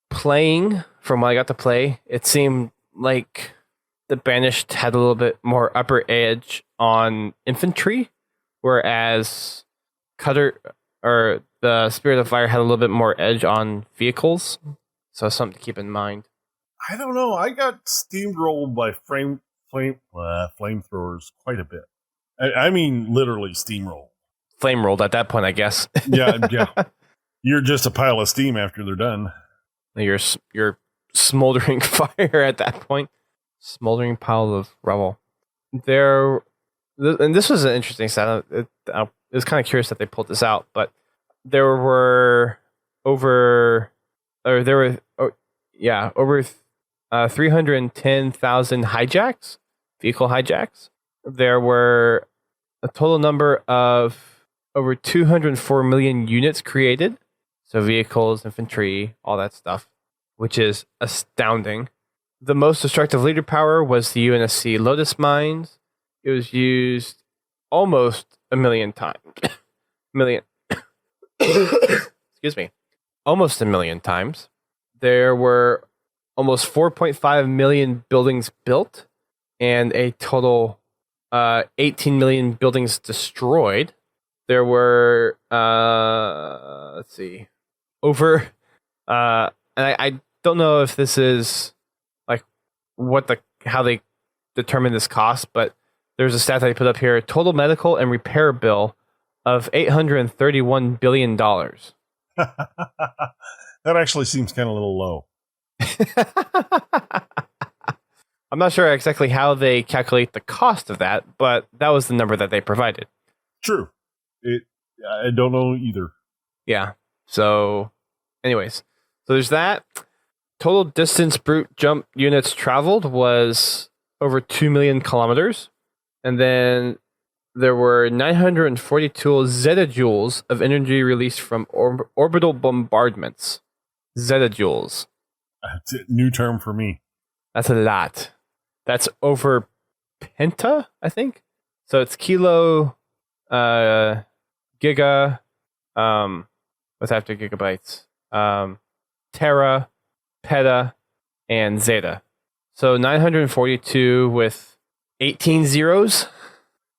what I got to play, it seemed like the Banished had a little bit more upper edge on infantry, whereas Cutter or the Spirit of Fire had a little bit more edge on vehicles. So something to keep in mind. I don't know. I got steamrolled by flamethrowers quite a bit. I mean, literally steamrolled. Flame rolled at that point, I guess. Yeah. You're just a pile of steam after they're done. You're smoldering fire at that point. Smoldering pile of rubble. And this was an interesting stat. I was kind of curious that they pulled this out, but there were over 310,000 hijacks, vehicle hijacks. There were a total number of over 204 million units created. So vehicles, infantry, all that stuff, which is astounding. The most destructive leader power was the UNSC Lotus mines. It was used almost a million times. Excuse me. Almost a million times. There were almost 4.5 million buildings built and a total 18 million buildings destroyed. There were, let's see, over, and I don't know if this is like how they determine this cost, but there's a stat that I put up here: total medical and repair bill of $831 billion. That actually seems kind of a little low. I'm not sure exactly how they calculate the cost of that, but that was the number that they provided. True. I don't know either. Yeah. So, anyways, so there's that. Total distance brute jump units traveled was over 2 million kilometers. And then there were 942 zettajoules of energy released from orbital bombardments. Zettajoules. That's a new term for me. That's a lot. That's over penta, I think. So it's kilo, giga, what's after gigabytes? Tera, peta, and zeta. So 942 with 18 zeros.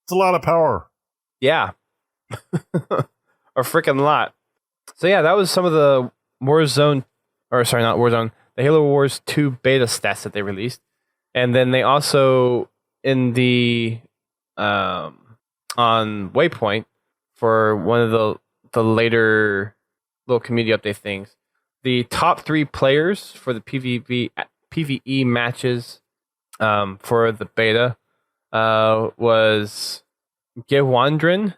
It's a lot of power. Yeah. A freaking lot. So yeah, that was some of the the Halo Wars 2 beta stats that they released. And then they also, in the on Waypoint, for one of the later little community update things, the top 3 players for the PvE matches for the beta was Gewandern,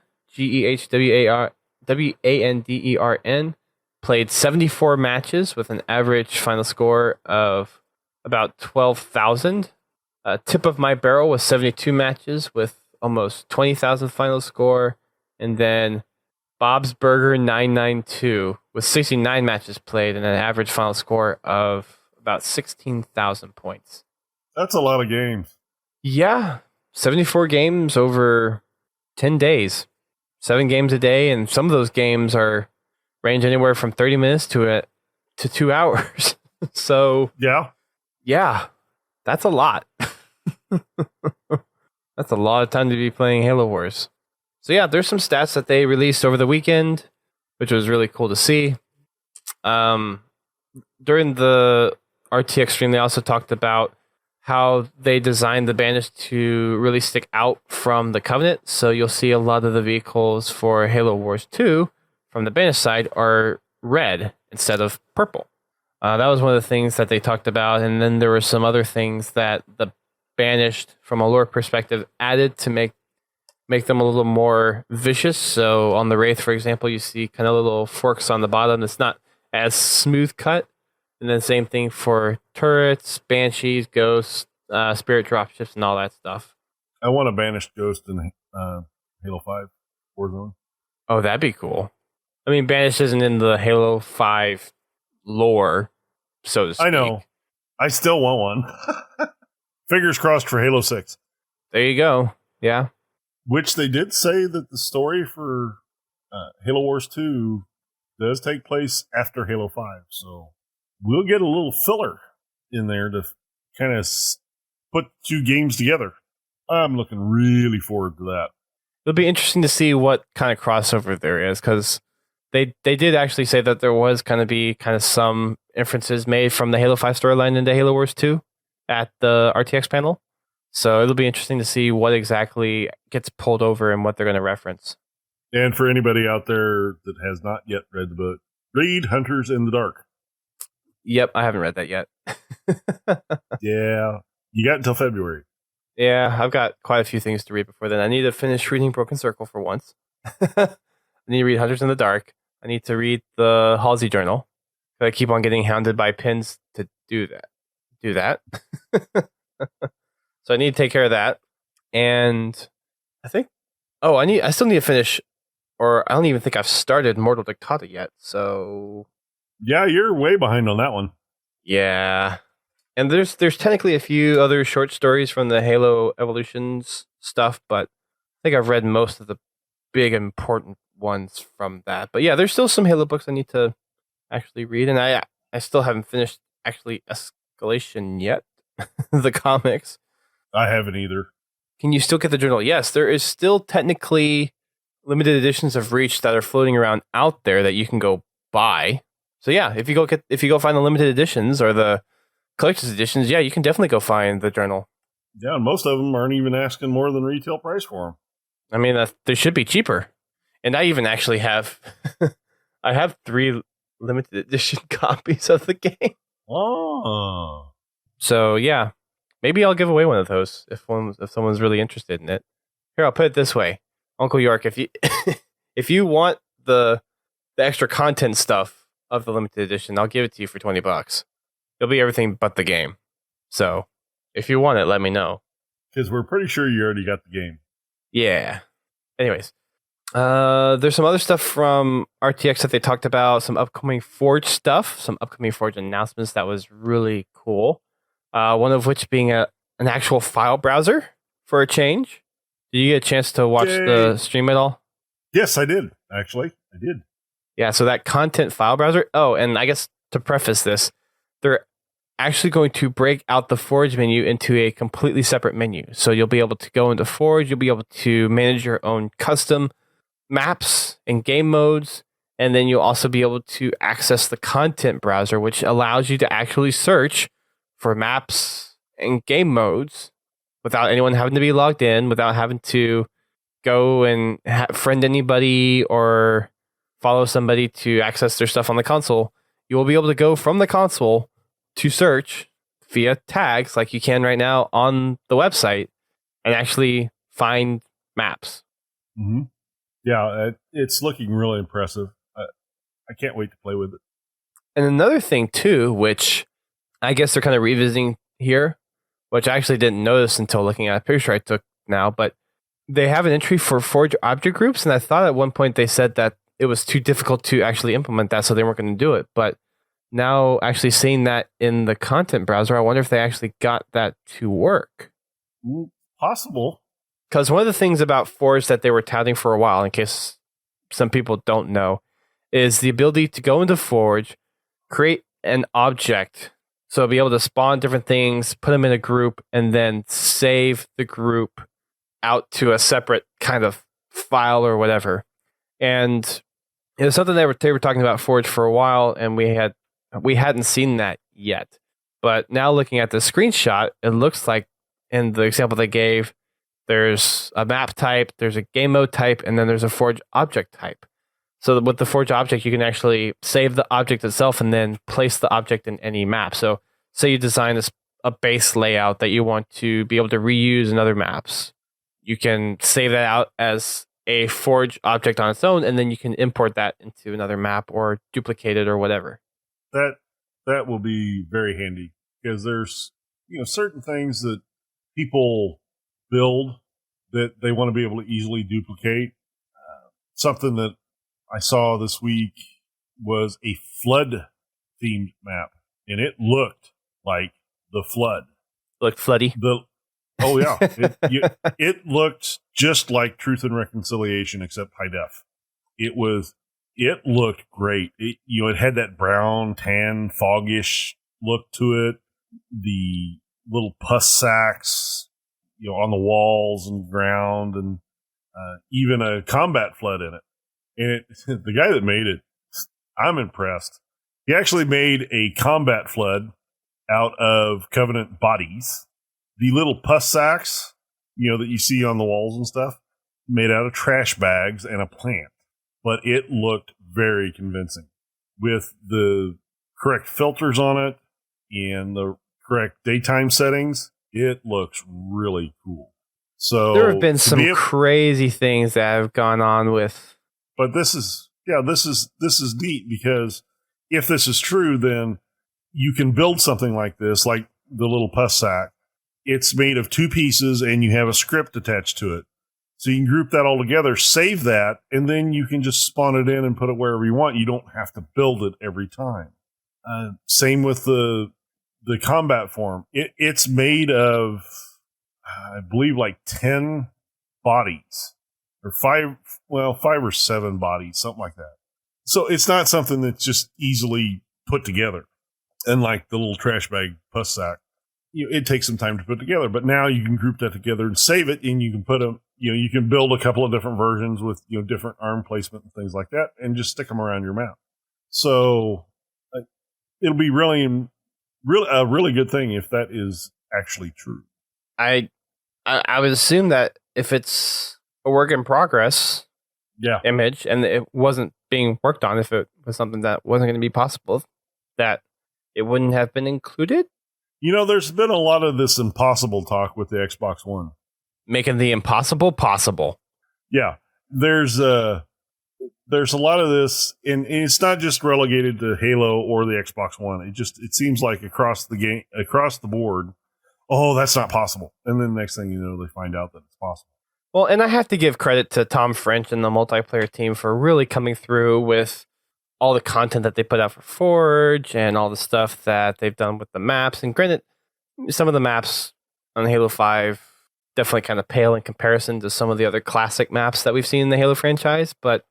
Gewandern, played 74 matches with an average final score of about 12,000. Tip of My Barrel was 72 matches with almost 20,000 final score. And then Bob's Burger 992 with 69 matches played and an average final score of about 16,000 points. That's a lot of games. Yeah, 74 games over 10 days. 7 games a day, and some of those games range anywhere from 30 minutes to 2 hours. So yeah, that's a lot. That's a lot of time to be playing Halo Wars. So yeah, there's some stats that they released over the weekend, which was really cool to see. During the RTX stream, they also talked about how they designed the Banished to really stick out from the Covenant. So you'll see a lot of the vehicles for Halo Wars 2 from the Banished side are red instead of purple. That was one of the things that they talked about. And then there were some other things that the Banished, from a lore perspective, added to make them a little more vicious. So on the Wraith, for example, you see kind of little forks on the bottom. It's not as smooth cut. And then same thing for turrets, banshees, ghosts, spirit dropships, and all that stuff. I want a Banished Ghost in Halo 5 Warzone. Oh, that'd be cool. I mean, Banished isn't in the Halo 5 lore, so to speak. I know. I still want one. Fingers crossed for Halo 6. There you go. Yeah. Which they did say that the story for Halo Wars 2 does take place after Halo 5. So we'll get a little filler in there to kind of put 2 games together. I'm looking really forward to that. It'll be interesting to see what kind of crossover there is, because they did actually say that there was going to be kind of some inferences made from the Halo 5 storyline into Halo Wars 2 at the RTX panel. So it'll be interesting to see what exactly gets pulled over and what they're going to reference. And for anybody out there that has not yet read the book, Read Hunters in the Dark. Yep, I haven't read that yet. Yeah, you got until February. Yeah, I've got quite a few things to read before then. I need to finish reading Broken Circle for once. I need to read Hunters in the Dark. I need to read the Halsey Journal. I keep on getting hounded by pins to do that. So I need to take care of that. And I think I still need to finish, or I don't even think I've started Mortal Dictata yet. So yeah, you're way behind on that one. Yeah. And there's technically a few other short stories from the Halo Evolutions stuff, but I think I've read most of the big important ones from that. But yeah, there's still some Halo books I need to actually read, and I still haven't finished actually Escalation yet, the comics. I haven't either. Can you still get the journal? Yes, there is still technically limited editions of Reach that are floating around out there that you can go buy. So yeah, if you go find the limited editions or the collector's editions, yeah, you can definitely go find the journal. Yeah, and most of them aren't even asking more than retail price for them. I mean, they should be cheaper. And I even actually have, I have 3 limited edition copies of the game. Oh. So yeah, maybe I'll give away one of those if someone's really interested in it. Here, I'll put it this way, Uncle York, if you if you want the extra content stuff of the limited edition, I'll give it to you for $20. It'll be everything but the game. So if you want it, let me know. Because we're pretty sure you already got the game. Yeah. Anyways, there's some other stuff from RTX that they talked about, some upcoming Forge stuff, some upcoming Forge announcements that was really cool. One of which being an actual file browser for a change. Did you get a chance to watch the stream at all? Yes, I did. Actually, I did. Yeah, so that content file browser. Oh, and I guess to preface this, they're actually going to break out the Forge menu into a completely separate menu. So you'll be able to go into Forge, you'll be able to manage your own custom maps and game modes, and then you'll also be able to access the content browser, which allows you to actually search for maps and game modes without anyone having to be logged in, without having to go and friend anybody or follow somebody to access their stuff on the console. You will be able to go from the console to search via tags like you can right now on the website and actually find maps. Mm-hmm. Yeah, it's looking really impressive. I can't wait to play with it. And another thing too, which I guess they're kind of revisiting here, which I actually didn't notice until looking at a picture I took now, but they have an entry for Forge object groups, and I thought at one point they said that it was too difficult to actually implement that, so they weren't going to do it. But now actually seeing that in the content browser, I wonder if they actually got that to work. Possible. Because one of the things about Forge that they were touting for a while, in case some people don't know, is the ability to go into Forge, create an object, so be able to spawn different things, put them in a group, and then save the group out to a separate kind of file or whatever. And it was something they were talking about Forge for a while, and we hadn't seen that yet. But now looking at the screenshot, it looks like in the example they gave, there's a map type, there's a game mode type, and then there's a Forge object type. So with the Forge object, you can actually save the object itself and then place the object in any map. So say you design a base layout that you want to be able to reuse in other maps. You can save that out as a Forge object on its own, and then you can import that into another map or duplicate it or whatever. That will be very handy because there's certain things that people build that they want to be able to easily duplicate. Something that I saw this week was a flood themed map, and it looked like the flood. Looked floody. Oh yeah, it looked just like Truth and Reconciliation except high def. It looked great. It had that brown, tan, foggish look to it. The little pus sacks, on the walls and ground, and even a combat flood in it. And the guy that made it, I'm impressed. He actually made a combat flood out of Covenant bodies. The little pus sacks, that you see on the walls and stuff, made out of trash bags and a plant. But it looked very convincing. with the correct filters on it and the correct daytime settings, it looks really cool. So there have been some crazy things that have gone on with. But this is neat, because if this is true, then you can build something like this, like the little pus sack. It's made of 2 pieces and you have a script attached to it. So you can group that all together, save that, and then you can just spawn it in and put it wherever you want. You don't have to build it every time. Same with the combat form. It's made of, I believe, like 10 bodies, or 5 or 7 bodies, something like that. So it's not something that's just easily put together. And like the little trash bag pus sack, it takes some time to put together. But now you can group that together and save it, and you can put them. You can build a couple of different versions with different arm placement and things like that, and just stick them around your map. So it'll be a really good thing if that is actually true. I would assume that if it's a work in progress image and it wasn't being worked on, if it was something that wasn't going to be possible, that it wouldn't have been included. There's been a lot of this impossible talk with the Xbox One. Making the impossible possible. Yeah. There's a lot of this, and it's not just relegated to Halo or the Xbox One. It seems like across the board, oh, that's not possible. And then the next thing you know, they find out that it's possible. Well, and I have to give credit to Tom French and the multiplayer team for really coming through with all the content that they put out for Forge and all the stuff that they've done with the maps. And granted, some of the maps on Halo 5 definitely kind of pale in comparison to some of the other classic maps that we've seen in the Halo franchise. But,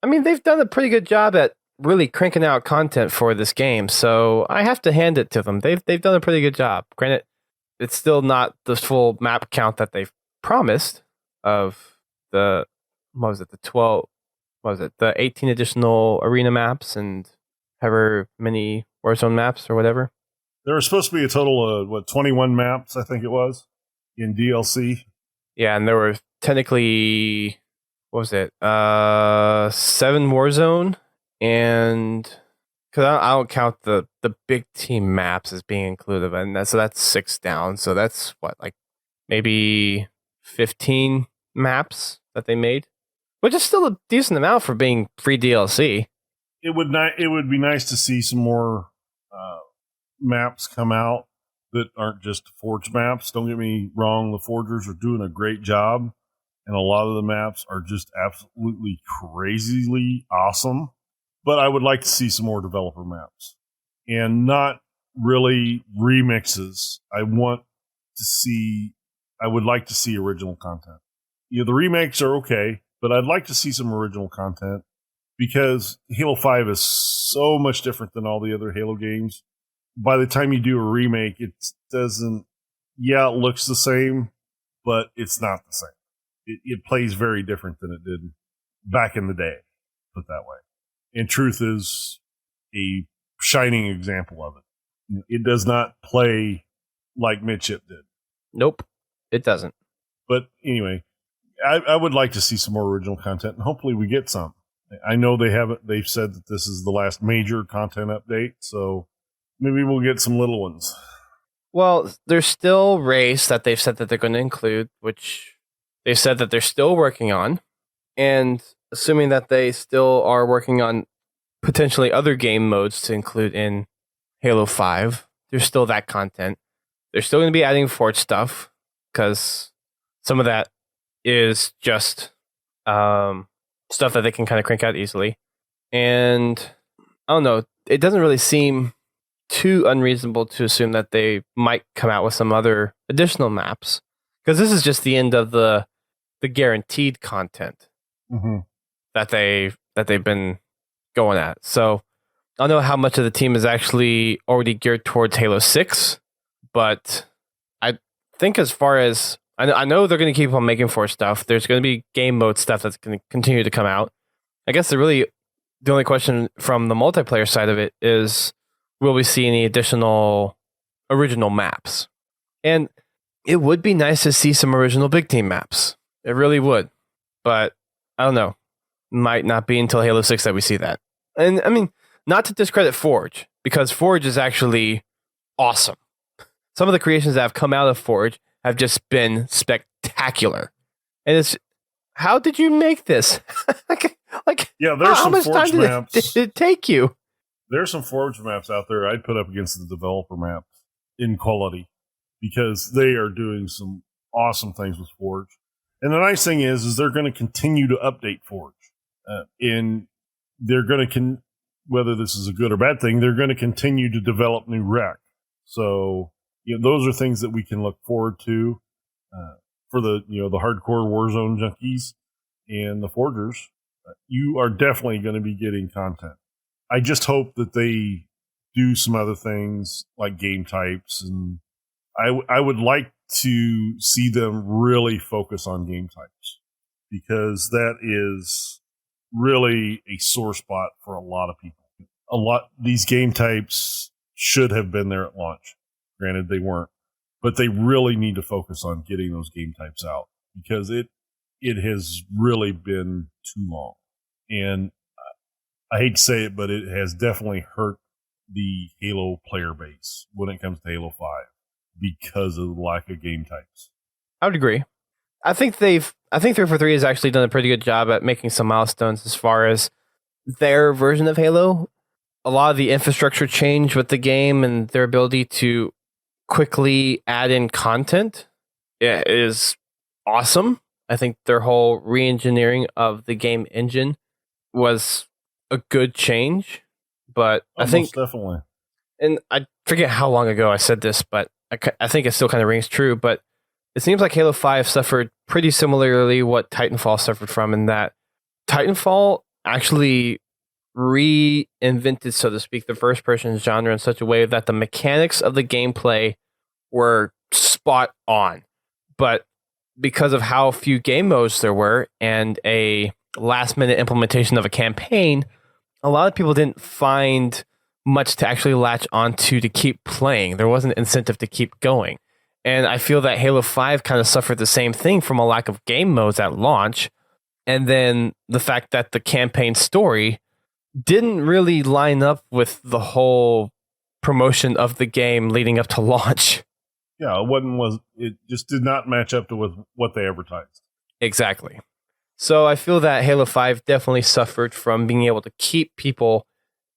I mean, they've done a pretty good job at really cranking out content for this game. So I have to hand it to them. They've done a pretty good job. Granted, it's still not the full map count that they've promised of the 18 additional arena maps and however many Warzone maps or whatever. There was supposed to be a total of 21 maps, I think it was, in DLC. Yeah, and there were technically, 7 Warzone, and because I don't count the big team maps as being included, and so that's 6 down. So that's maybe 15 maps that they made, which is still a decent amount for being free DLC. It would be nice to see some more maps come out that aren't just Forge maps. Don't get me wrong, the Forgers are doing a great job, and a lot of the maps are just absolutely crazily awesome. But I would like to see some more developer maps, and not really remixes. I would like to see original content. The remakes are okay, but I'd like to see some original content, because Halo 5 is so much different than all the other Halo games. By the time you do a remake, it looks the same, but it's not the same. It plays very different than it did back in the day, put it that way. And Truth is a shining example of it. It does not play like Midship did. Nope, it doesn't. But anyway, I would like to see some more original content, and hopefully we get some. I know they've said that this is the last major content update, so maybe we'll get some little ones. Well, there's still Race that they've said that they're going to include, which they said that they're still working on. And assuming that they still are working on potentially other game modes to include in Halo 5, there's still that content. They're still going to be adding Forge stuff, because some of that is just stuff that they can kind of crank out easily. And I don't know, it doesn't really seem too unreasonable to assume that they might come out with some other additional maps, because this is just the end of the guaranteed content that they've been going at. So I don't know how much of the team is actually already geared towards Halo 6, but I think as far as I know, they're going to keep on making Forge stuff. There's going to be game mode stuff that's going to continue to come out. I guess the only question from the multiplayer side of it is, will we see any additional original maps? And it would be nice to see some original big team maps. It really would. But I don't know. Might not be until Halo 6 that we see that. And I mean, not to discredit Forge, because Forge is actually awesome. Some of the creations that have come out of Forge have just been spectacular. And it's, how did you make this? Yeah, there's how some much Forge time maps. did it take you? There's some Forge maps out there I'd put up against the developer maps in quality, because they are doing some awesome things with Forge. And the nice thing is they're going to continue to update Forge. And they're going to, whether this is a good or bad thing, they're going to continue to develop new rec. So, those are things that we can look forward to for the hardcore Warzone junkies and the Forgers. You are definitely going to be getting content. I just hope that they do some other things like game types, and I would like to see them really focus on game types, because that is really a sore spot for a lot of people. These game types should have been there at launch. Granted, they weren't, but they really need to focus on getting those game types out, because it has really been too long. And I hate to say it, but it has definitely hurt the Halo player base when it comes to Halo 5 because of the lack of game types. I would agree. I think 343 has actually done a pretty good job at making some milestones as far as their version of Halo. A lot of the infrastructure change with the game and their ability to quickly add in content is awesome. I think their whole re-engineering of the game engine was a good change, but I think definitely. And I forget how long ago I said this, but I think it still kind of rings true. But it seems like Halo 5 suffered pretty similarly what Titanfall suffered from, in that Titanfall actually reinvented, so to speak, the first-person genre in such a way that the mechanics of the gameplay were spot on. But because of how few game modes there were and a last-minute implementation of a campaign, a lot of people didn't find much to actually latch onto to keep playing. There wasn't incentive to keep going. And I feel that Halo 5 kind of suffered the same thing from a lack of game modes at launch. And then the fact that the campaign story didn't really line up with the whole promotion of the game leading up to launch. Yeah, it just did not match up to with what they advertised. Exactly. So I feel that Halo 5 definitely suffered from being able to keep people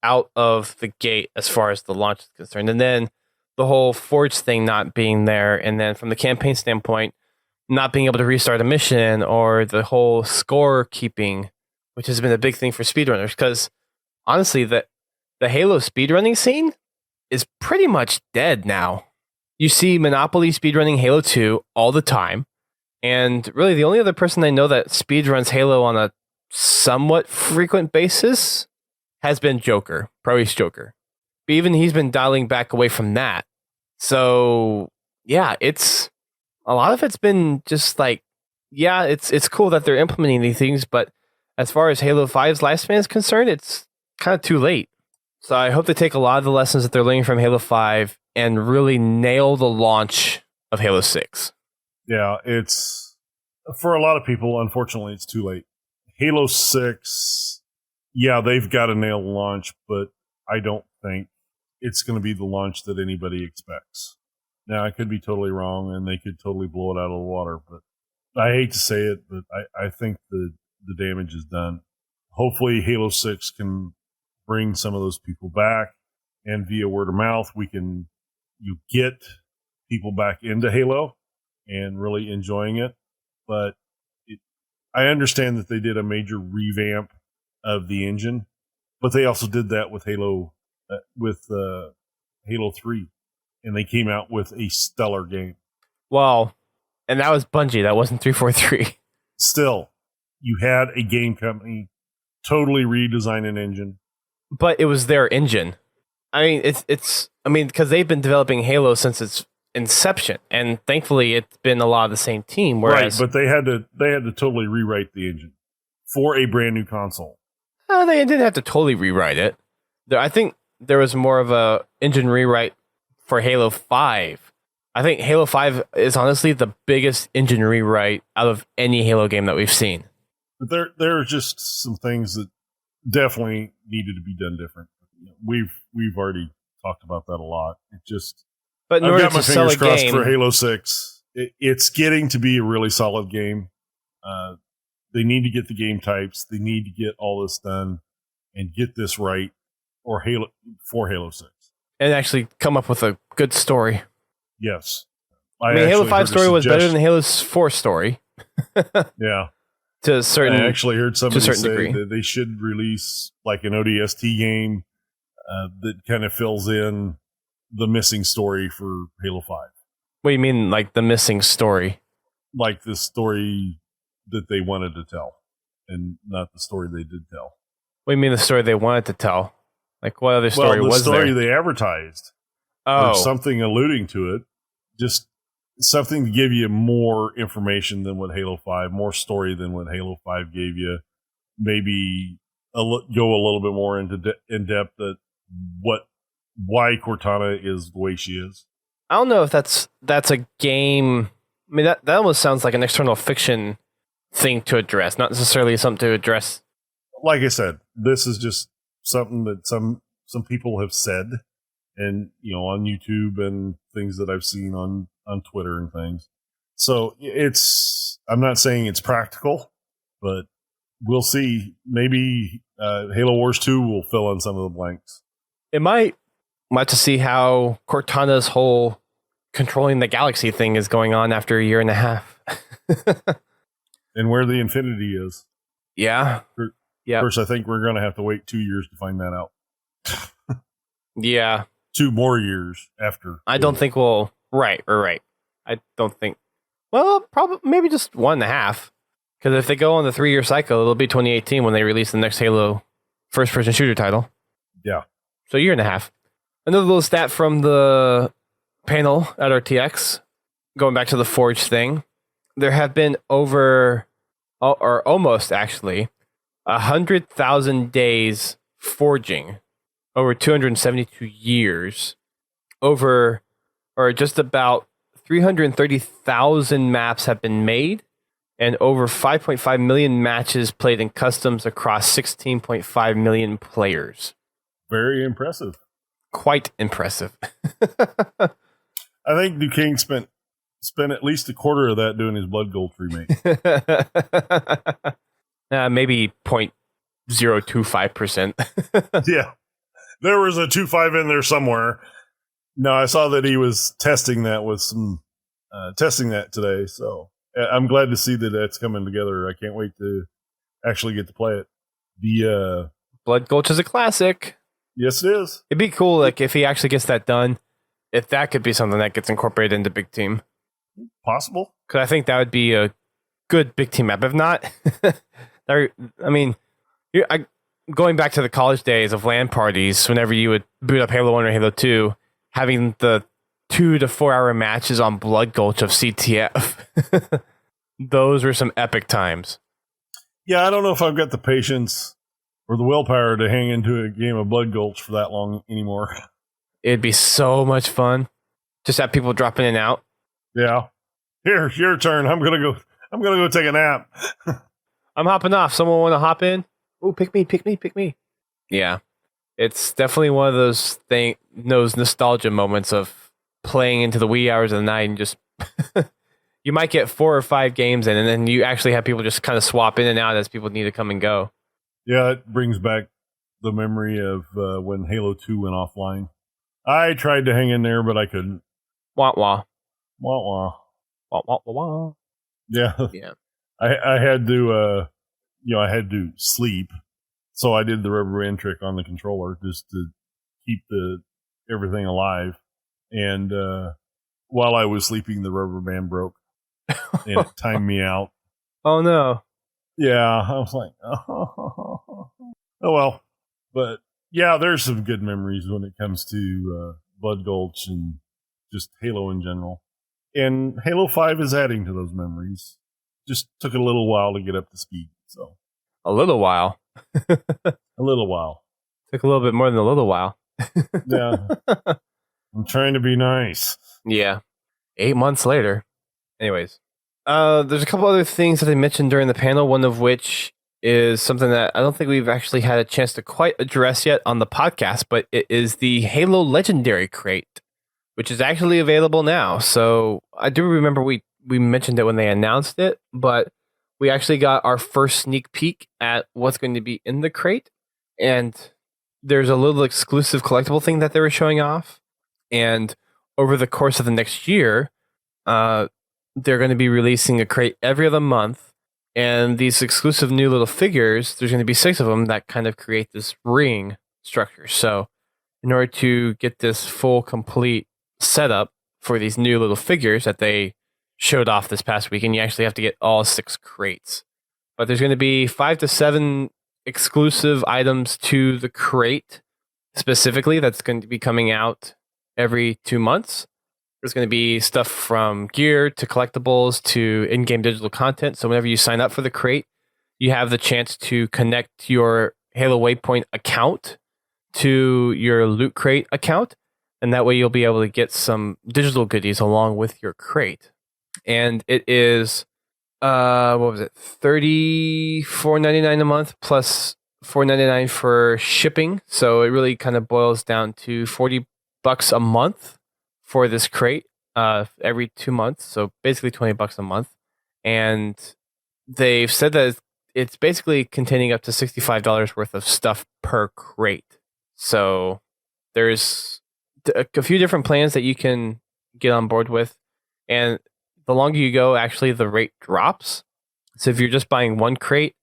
out of the gate as far as the launch is concerned. And then the whole Forge thing not being there. And then from the campaign standpoint, not being able to restart a mission, or the whole score keeping, which has been a big thing for speedrunners. Because honestly, the Halo speedrunning scene is pretty much dead now. You see Monopoly speedrunning Halo 2 all the time. And really, the only other person I know that speedruns Halo on a somewhat frequent basis has been Joker, Pro East Joker. But even he's been dialing back away from that. So, yeah, it's a lot of it's been just like, yeah, it's cool that they're implementing these things, but as far as Halo 5's lifespan is concerned, it's kind of too late. So I hope they take a lot of the lessons that they're learning from Halo 5 and really nail the launch of Halo 6. Yeah, it's, for a lot of people, unfortunately, it's too late. Halo 6, yeah, they've got to nail the launch, but I don't think it's going to be the launch that anybody expects. Now, I could be totally wrong, and they could totally blow it out of the water, but I hate to say it, but I think the damage is done. Hopefully, Halo 6 can bring some of those people back, and via word of mouth, you get people back into Halo and really enjoying it. But I understand that they did a major revamp of the engine, but they also did that with Halo 3, and they came out with a stellar game. Well, and that was Bungie. That wasn't 343. Still, you had a game company totally redesign an engine, but it was their engine. I mean, it's because they've been developing Halo since its inception, and thankfully it's been a lot of the same team. Whereas, right, but they had to totally rewrite the engine for a brand new console. They didn't have to totally rewrite it. I think there was more of a engine rewrite for Halo 5. I think Halo 5 is honestly the biggest engine rewrite out of any Halo game that we've seen. But there are just some things that definitely needed to be done different. we've already talked about that a lot. It just, But in I've order got my to sell fingers a crossed game, for Halo 6. It's getting to be a really solid game. They need to get the game types. They need to get all this done and get this right for Halo 6. and actually come up with a good story. Yes. I mean, Halo 5 story was better than Halo 4 story. Yeah. To a certain, I actually heard somebody say degree. that they should release like an ODST game that kind of fills in the missing story for Halo 5. What do you mean, like the missing story? Like the story that they wanted to tell and not the story they did tell. What do you mean the story they wanted to tell? Like what other story was there? The story they advertised. Oh. Or something alluding to it. Just something to give you more information than what Halo 5, more story than what Halo 5 gave you. Maybe go a little bit more in depth at why Cortana is the way she is. I don't know if that's a game. I mean, that almost sounds like an external fiction thing to address, not necessarily something to address. Like I said, this is just something that some people have said, and on YouTube and things that I've seen on Twitter and things. So I'm not saying it's practical, but we'll see. Maybe Halo Wars 2 will fill in some of the blanks. It might. We'll have to see how Cortana's whole controlling the galaxy thing is going on after a year and a half. And where the Infinity is. Yeah. Yeah. First, I think we're going to have to wait 2 years to find that out. Yeah. 2 more years after. I don't think we'll... Right. I don't think... Well, probably maybe just 1.5. Because if they go on the 3-year cycle, it'll be 2018 when they release the next Halo first-person shooter title. Yeah. So a year and a half. Another little stat from the panel at RTX, going back to the Forge thing. There have been over, or almost actually, 100,000 days forging over 272 years, or just about 330,000 maps have been made, and over 5.5 million matches played in customs across 16.5 million players. Very impressive. Quite impressive. I think Duquesne spent at least a quarter of that doing his Blood Gulch remake. Maybe 0.025%. Yeah. There was a 2.5 in there somewhere. No, I saw that he was testing that today. So I'm glad to see that that's coming together. I can't wait to actually get to play it. The Blood Gulch is a classic. Yes, it is. It'd be cool, like if he actually gets that done. If that could be something that gets incorporated into Big Team, possible. Because I think that would be a good Big Team map. If not, I mean, going back to the college days of LAN parties, whenever you would boot up Halo 1 or Halo 2, having the 2 to 4 hour matches on Blood Gulch of CTF, those were some epic times. Yeah, I don't know if I've got the patience or the willpower to hang into a game of Blood Gulch for that long anymore. It'd be so much fun. Just have people drop in and out. Yeah. Here, your turn. I'm gonna go take a nap. I'm hopping off. Someone want to hop in? Oh, pick me. Yeah. It's definitely one of those nostalgia moments of playing into the wee hours of the night and just you might get 4 or 5 games in, and then you actually have people just kind of swap in and out as people need to come and go. Yeah, it brings back the memory of when Halo 2 went offline. I tried to hang in there, but I couldn't. Wah wah. Wah wah. Wah wah wah wah. Yeah. Yeah. I had to I had to sleep. So I did the rubber band trick on the controller just to keep everything alive. And while I was sleeping, the rubber band broke and it timed me out. Oh no. Yeah, I was like, oh well. But yeah, there's some good memories when it comes to Blood Gulch and just Halo in general. And Halo 5 is adding to those memories. Just took a little while to get up to speed. So a little while. A little while. Took a little bit more than a little while. Yeah. I'm trying to be nice. Yeah. 8 months later. Anyways. There's a couple other things that they mentioned during the panel, one of which is something that I don't think we've actually had a chance to quite address yet on the podcast, but it is the Halo Legendary Crate, which is actually available now. So I do remember we mentioned it when they announced it, but we actually got our first sneak peek at what's going to be in the crate. And there's a little exclusive collectible thing that they were showing off. And over the course of the next year, they're going to be releasing a crate every other month. And these exclusive new little figures, there's going to be 6 of them that kind of create this ring structure. So in order to get this full, complete setup for these new little figures that they showed off this past weekend, you actually have to get all 6 crates. But there's going to be 5 to 7 exclusive items to the crate specifically that's going to be coming out every 2 months. There's going to be stuff from gear to collectibles to in-game digital content. So whenever you sign up for the crate, you have the chance to connect your Halo Waypoint account to your Loot Crate account. And that way you'll be able to get some digital goodies along with your crate. And it is, what was it? $34.99 a month plus $4.99 for shipping. So it really kind of boils down to $40 a month for this crate every 2 months. So basically $20 a month. And they've said that it's basically containing up to $65 worth of stuff per crate. So there's a few different plans that you can get on board with. And the longer you go, actually, the rate drops. So if you're just buying 1 crate,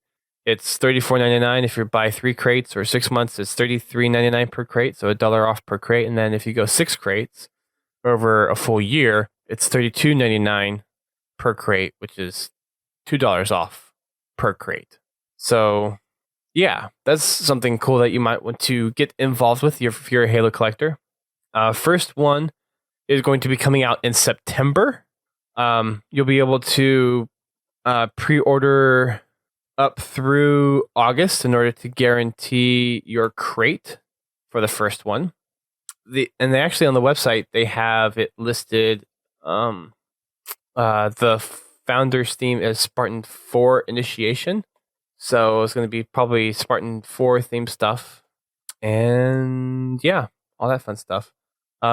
it's $34.99. If you buy 3 crates or 6 months, it's $33.99 per crate. So $1 off per crate. And then if you go 6 crates over a full year, it's $32.99 per crate, which is $2 off per crate. So yeah, that's something cool that you might want to get involved with if you're a Halo collector. First one is going to be coming out in September. You'll be able to pre-order up through August in order to guarantee your crate for the first one. And they actually on the website they have it listed. The founder's theme is Spartan 4 Initiation, so it's going to be probably Spartan 4 themed stuff, and yeah, all that fun stuff.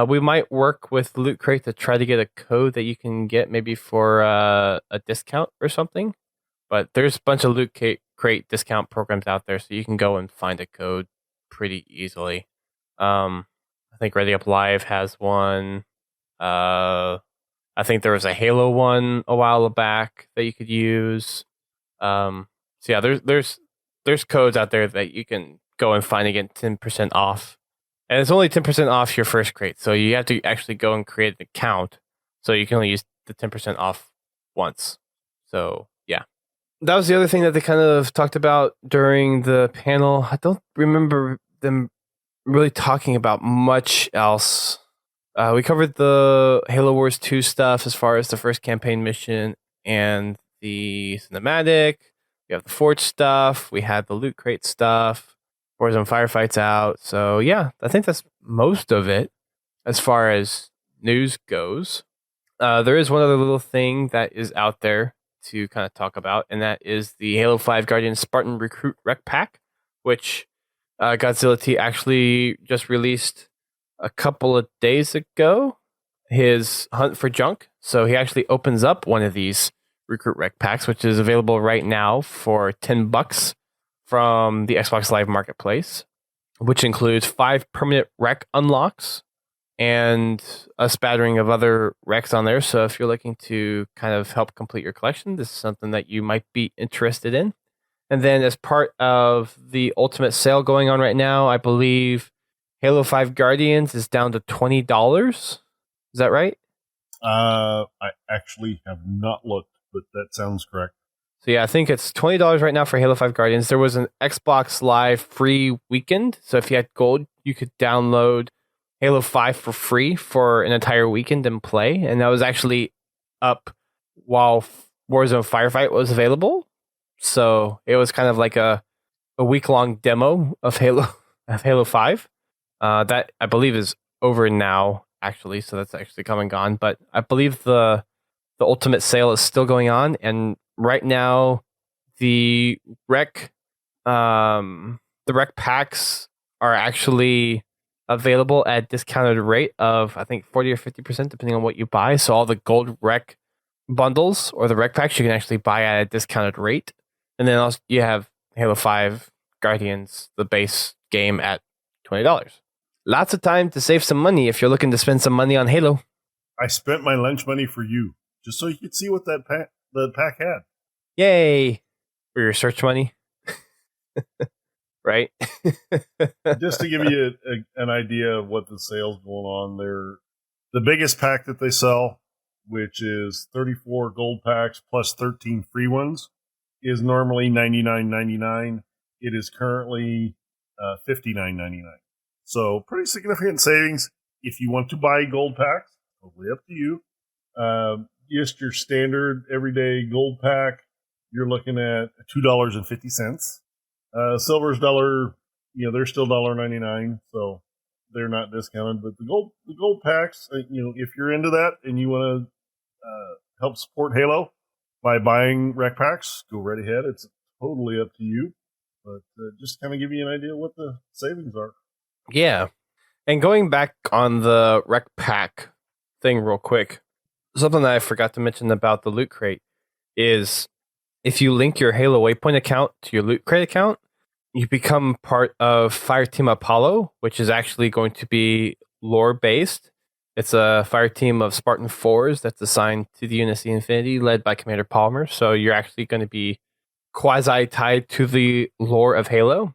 We might work with Loot Crate to try to get a code that you can get maybe for a discount or something. But there's a bunch of Loot Crate discount programs out there, so you can go and find a code pretty easily. I think Ready Up Live has one. I think there was a Halo one a while back that you could use. So yeah, there's codes out there that you can go and find and get 10% off. And it's only 10% off your first crate. So you have to actually go and create an account. So you can only use the 10% off once. So yeah. That was the other thing that they kind of talked about during the panel. I don't remember them really talking about much else. We covered the Halo Wars 2 stuff as far as the first campaign mission and the cinematic. We have the Forge stuff. We had the Loot Crate stuff. Warzone Firefight's out. So yeah, I think that's most of it as far as news goes. There is one other little thing that is out there to kind of talk about, and that is the Halo 5 Guardian Spartan Recruit Rec Pack, which Godzilla T actually just released a couple of days ago, his hunt for junk. So he actually opens up one of these Recruit Rec Packs, which is available right now for $10 from the Xbox Live Marketplace, which includes 5 permanent rec unlocks and a spattering of other recs on there. So if you're looking to kind of help complete your collection, this is something that you might be interested in. And then as part of the Ultimate Sale going on right now, I believe Halo 5 Guardians is down to $20. Is that right? I actually have not looked, but that sounds correct. So yeah, I think it's $20 right now for Halo 5 Guardians. There was an Xbox Live free weekend. So if you had gold, you could download Halo 5 for free for an entire weekend and play. And that was actually up while Warzone Firefight was available. So it was kind of like a week-long demo of Halo 5. That I believe is over now, actually. So that's actually come and gone. But I believe the Ultimate Sale is still going on. And right now, the rec the rec packs are actually available at discounted rate of I think 40 or 50% depending on what you buy. So all the gold rec bundles or the rec packs you can actually buy at a discounted rate. And then also you have Halo 5 Guardians, the base game at $20. Lots of time to save some money if you're looking to spend some money on Halo. I spent my lunch money for you, just so you could see what the pack had. Yay! For your search money. Right? Just to give you an idea of what the sales going on there, the biggest pack that they sell, which is 34 gold packs plus 13 free ones, is normally $99.99. It is currently $59.99. So pretty significant savings. If you want to buy gold packs, totally up to you. Just your standard everyday gold pack, you're looking at $2.50. Silver's dollar, they're still $1.99, so they're not discounted. But the gold packs, if you're into that and you want to help support Halo by buying rec packs, go right ahead. It's totally up to you. But just kind of give you an idea what the savings are. Yeah. And going back on the rec pack thing real quick, something that I forgot to mention about the Loot Crate is if you link your Halo Waypoint account to your Loot Crate account, you become part of Fireteam Apollo, which is actually going to be lore-based. It's a fire team of Spartan 4s that's assigned to the UNSC Infinity, led by Commander Palmer. So you're actually going to be quasi-tied to the lore of Halo.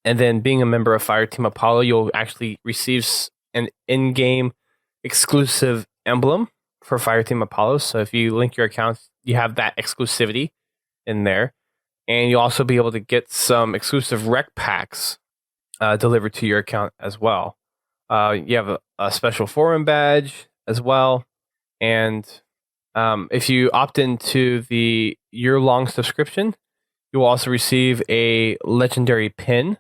And then being a member of Fireteam Apollo, you'll actually receive an in-game exclusive emblem for Fireteam Apollo. So if you link your accounts, you have that exclusivity in there. And you'll also be able to get some exclusive rec packs delivered to your account as well. You have a special forum badge as well. And if you opt into the year-long subscription, you will also receive a legendary pin,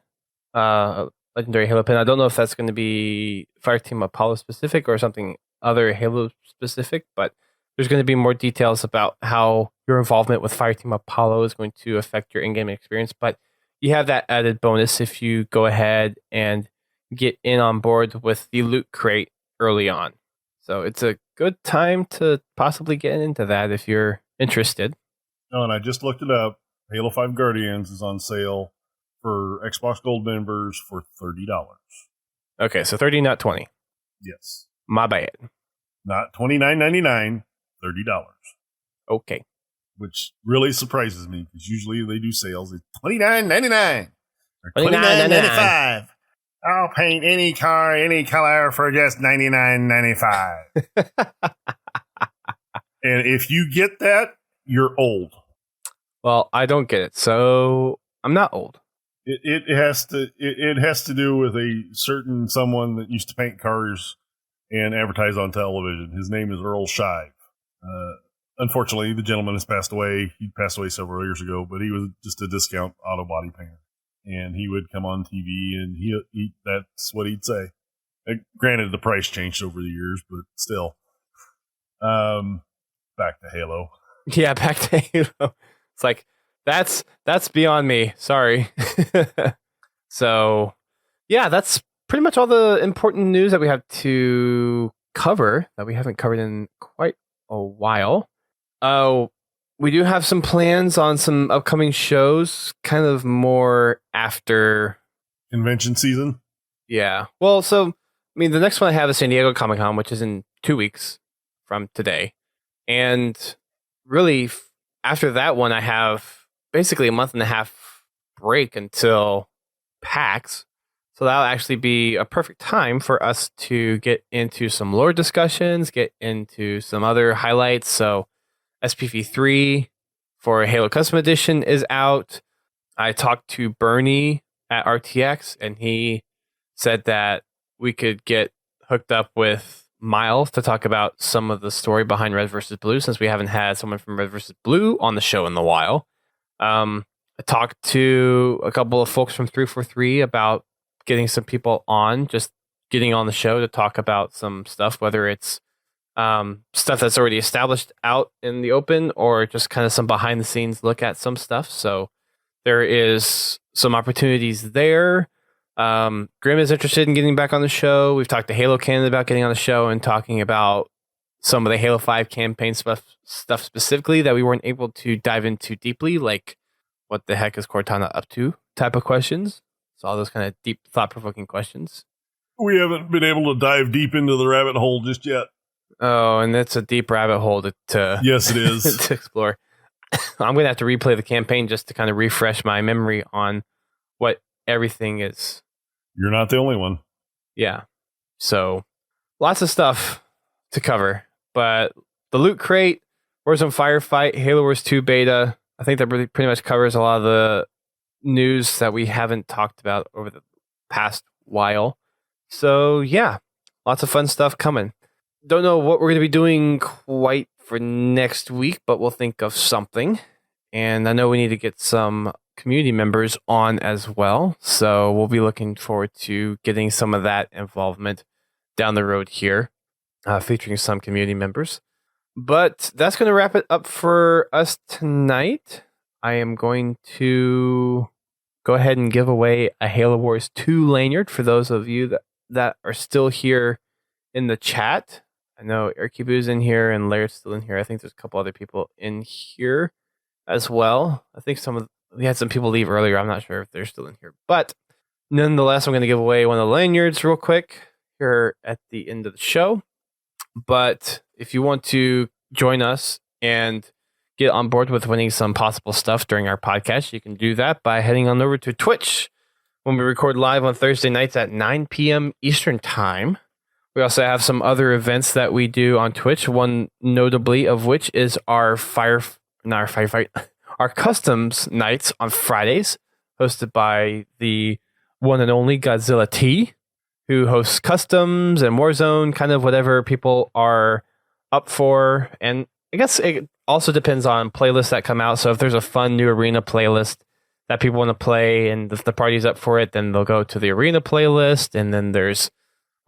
legendary Halo pin. I don't know if that's going to be Fireteam Apollo specific or something other Halo specific, but there's going to be more details about how your involvement with Fireteam Apollo is going to affect your in-game experience. But you have that added bonus if you go ahead and get in on board with the Loot Crate early on. So it's a good time to possibly get into that if you're interested. Oh, and I just looked it up. Halo 5 Guardians is on sale for Xbox Gold members for $30. Okay, so 30, not 20. Yes. My bad. Not $29.99, $30. Okay. Which really surprises me because usually they do sales at $29.99 or $29.95. I'll paint any car, any color for just $99.95. And if you get that, you're old. Well, I don't get it, so I'm not old. It has to do with a certain someone that used to paint cars and advertise on television. His name is Earl Shive. Unfortunately, the gentleman has passed away. He passed away several years ago, but he was just a discount auto body painter. And he would come on TV and he that's what he'd say. Granted, the price changed over the years, but still. Back to Halo. Yeah, back to Halo. It's like, that's beyond me. Sorry. So, yeah, that's pretty much all the important news that we have to cover that we haven't covered in quite a while. We do have some plans on some upcoming shows, kind of more after convention season. Yeah. Well, so, the next one I have is San Diego Comic-Con, which is in 2 weeks from today. And really, after that one, I have basically a month and a half break until PAX. So that'll actually be a perfect time for us to get into some lore discussions, get into some other highlights. So SPV3 for Halo Custom Edition is out. I talked to Bernie at RTX, and he said that we could get hooked up with Miles to talk about some of the story behind Red vs. Blue, since we haven't had someone from Red vs. Blue on the show in a while. I talked to a couple of folks from 343 about getting some people on, just getting on the show to talk about some stuff, whether it's stuff that's already established out in the open or just kind of some behind the scenes look at some stuff. So there is some opportunities there. Grim is interested in getting back on the show. We've talked to Halo Canada about getting on the show and talking about some of the Halo 5 campaign stuff specifically that we weren't able to dive into deeply, like what the heck is Cortana up to type of questions. So all those kind of deep, thought-provoking questions. We haven't been able to dive deep into the rabbit hole just yet. Oh, and it's a deep rabbit hole to yes, it is. to explore. I'm going to have to replay the campaign just to kind of refresh my memory on what everything is. You're not the only one. Yeah. So lots of stuff to cover. But the Loot Crate, Warzone Firefight, Halo Wars 2 beta, I think that really pretty much covers a lot of the news that we haven't talked about over the past while. So yeah, lots of fun stuff coming. Don't know what we're going to be doing quite for next week, but we'll think of something. And I know we need to get some community members on as well. So we'll be looking forward to getting some of that involvement down the road here, featuring some community members. But that's going to wrap it up for us tonight. I am going to go ahead and give away a Halo Wars 2 lanyard for those of you that are still here in the chat. I know Erkibu's in here and Laird's still in here. I think there's a couple other people in here as well. I think we had some people leave earlier. I'm not sure if they're still in here. But nonetheless, I'm going to give away one of the lanyards real quick here at the end of the show. But if you want to join us and get on board with winning some possible stuff during our podcast, you can do that by heading on over to Twitch when we record live on Thursday nights at 9 p.m. Eastern Time. We also have some other events that we do on Twitch, one notably of which is our our customs nights on Fridays, hosted by the one and only Godzilla T, who hosts customs and Warzone, kind of whatever people are up for. And I guess it also depends on playlists that come out. So if there's a fun new arena playlist that people want to play and if the party's up for it, then they'll go to the arena playlist. And then there's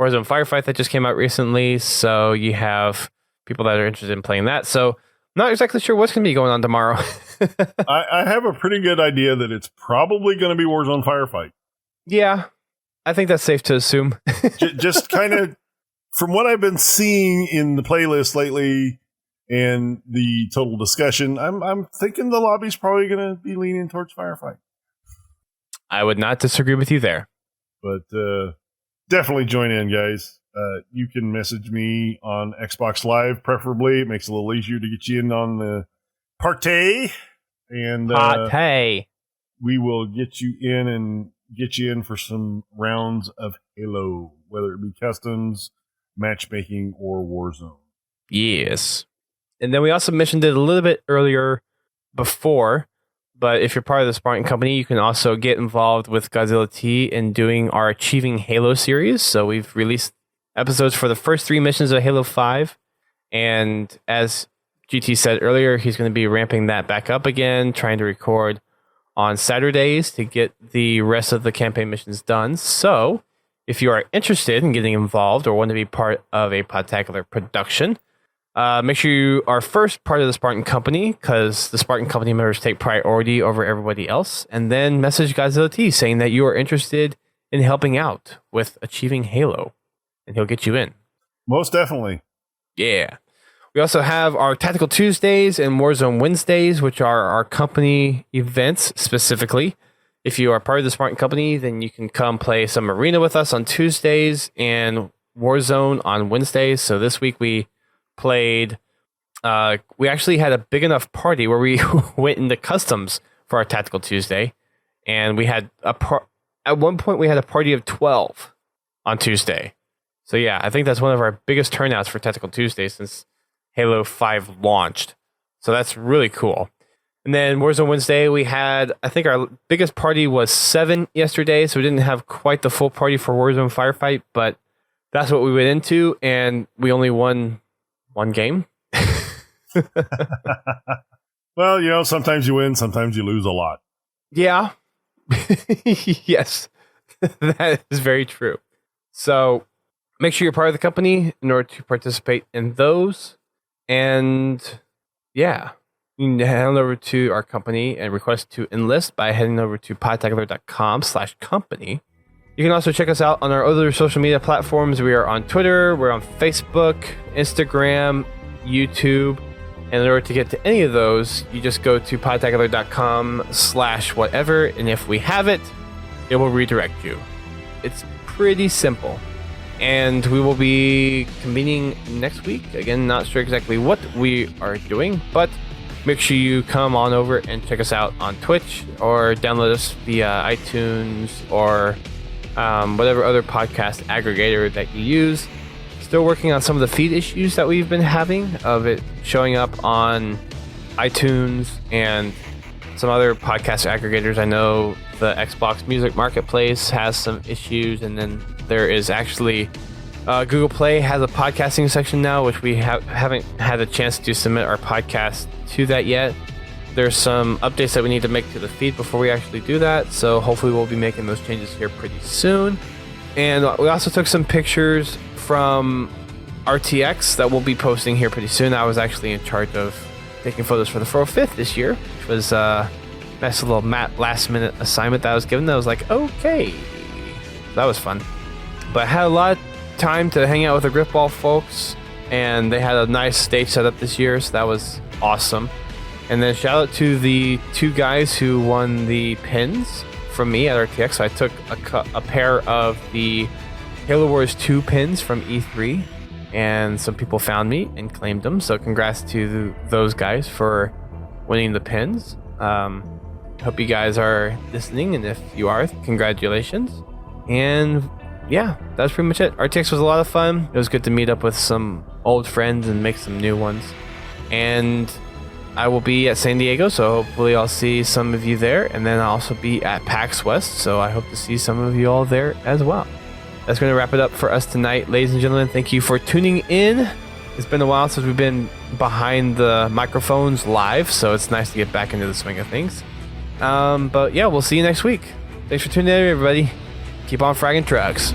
Warzone Firefight that just came out recently. So you have people that are interested in playing that. So I'm not exactly sure what's going to be going on tomorrow. I have a pretty good idea that it's probably going to be Warzone Firefight. Yeah, I think that's safe to assume. Just kind of from what I've been seeing in the playlist lately and the total discussion, I'm thinking the lobby's probably going to be leaning towards Firefight. I would not disagree with you there. But definitely join in, guys. You can message me on Xbox Live, preferably. It makes it a little easier to get you in on the party. And we will get you in for some rounds of Halo, whether it be customs, matchmaking, or Warzone. Yes. And then we also mentioned it a little bit earlier before, but if you're part of the Spartan Company, you can also get involved with Godzilla T in doing our Achieving Halo series. So we've released episodes for the first 3 missions of Halo 5. And as GT said earlier, he's going to be ramping that back up again, trying to record on Saturdays to get the rest of the campaign missions done. So if you are interested in getting involved or want to be part of a Podtacular production, make sure you are first part of the Spartan Company, because the Spartan Company members take priority over everybody else. And then message Godzilla T saying that you are interested in helping out with Achieving Halo, and he'll get you in. Most definitely. Yeah. We also have our Tactical Tuesdays and Warzone Wednesdays, which are our company events specifically. If you are part of the Spartan Company, then you can come play some arena with us on Tuesdays and Warzone on Wednesdays. So this week we played, we actually had a big enough party where we went into customs for our Tactical Tuesday. And we had at one point we had a party of 12 on Tuesday. So yeah, I think that's one of our biggest turnouts for Tactical Tuesday since Halo 5 launched. So that's really cool. And then Warzone Wednesday, we had, I think our biggest party was 7 yesterday, so we didn't have quite the full party for Warzone Firefight, but that's what we went into, and we only won 1 game. Well, sometimes you win, sometimes you lose a lot. Yeah. Yes. That is very true. So make sure you're part of the company in order to participate in those. And yeah, you can head on over to our company and request to enlist by heading over to podtacular.com/company. You can also check us out on our other social media platforms. We are on Twitter, we're on Facebook, Instagram, YouTube. And in order to get to any of those, you just go to podtacular.com/whatever. And if we have it, it will redirect you. It's pretty simple. And we will be convening next week. Again, not sure exactly what we are doing, but make sure you come on over and check us out on Twitch or download us via iTunes or whatever other podcast aggregator that you use. Still working on some of the feed issues that we've been having of it showing up on iTunes and some other podcast aggregators. I know the Xbox Music Marketplace has some issues, and then there is actually Google Play has a podcasting section now, which we haven't had a chance to submit our podcast to that yet. There's some updates that we need to make to the feed before we actually do that, so hopefully we'll be making those changes here pretty soon. And we also took some pictures from RTX that we'll be posting here pretty soon. I was actually in charge of taking photos for the 405th this year, which was a nice little last minute assignment that I was given. That was like, okay, that was fun. But I had a lot of time to hang out with the Grifball folks, and they had a nice stage setup this year, so that was awesome. And then shout out to the two guys who won the pins from me at RTX. So I took a pair of the Halo Wars 2 pins from E3, and some people found me and claimed them. So congrats to those guys for winning the pins. Hope you guys are listening, and if you are, congratulations. And yeah, that's pretty much it. RTX was a lot of fun. It was good to meet up with some old friends and make some new ones. And I will be at San Diego, so hopefully I'll see some of you there. And then I'll also be at PAX West, so I hope to see some of you all there as well. That's going to wrap it up for us tonight. Ladies and gentlemen, thank you for tuning in. It's been a while since we've been behind the microphones live, so it's nice to get back into the swing of things. But yeah, we'll see you next week. Thanks for tuning in, everybody. Keep on fragging trucks.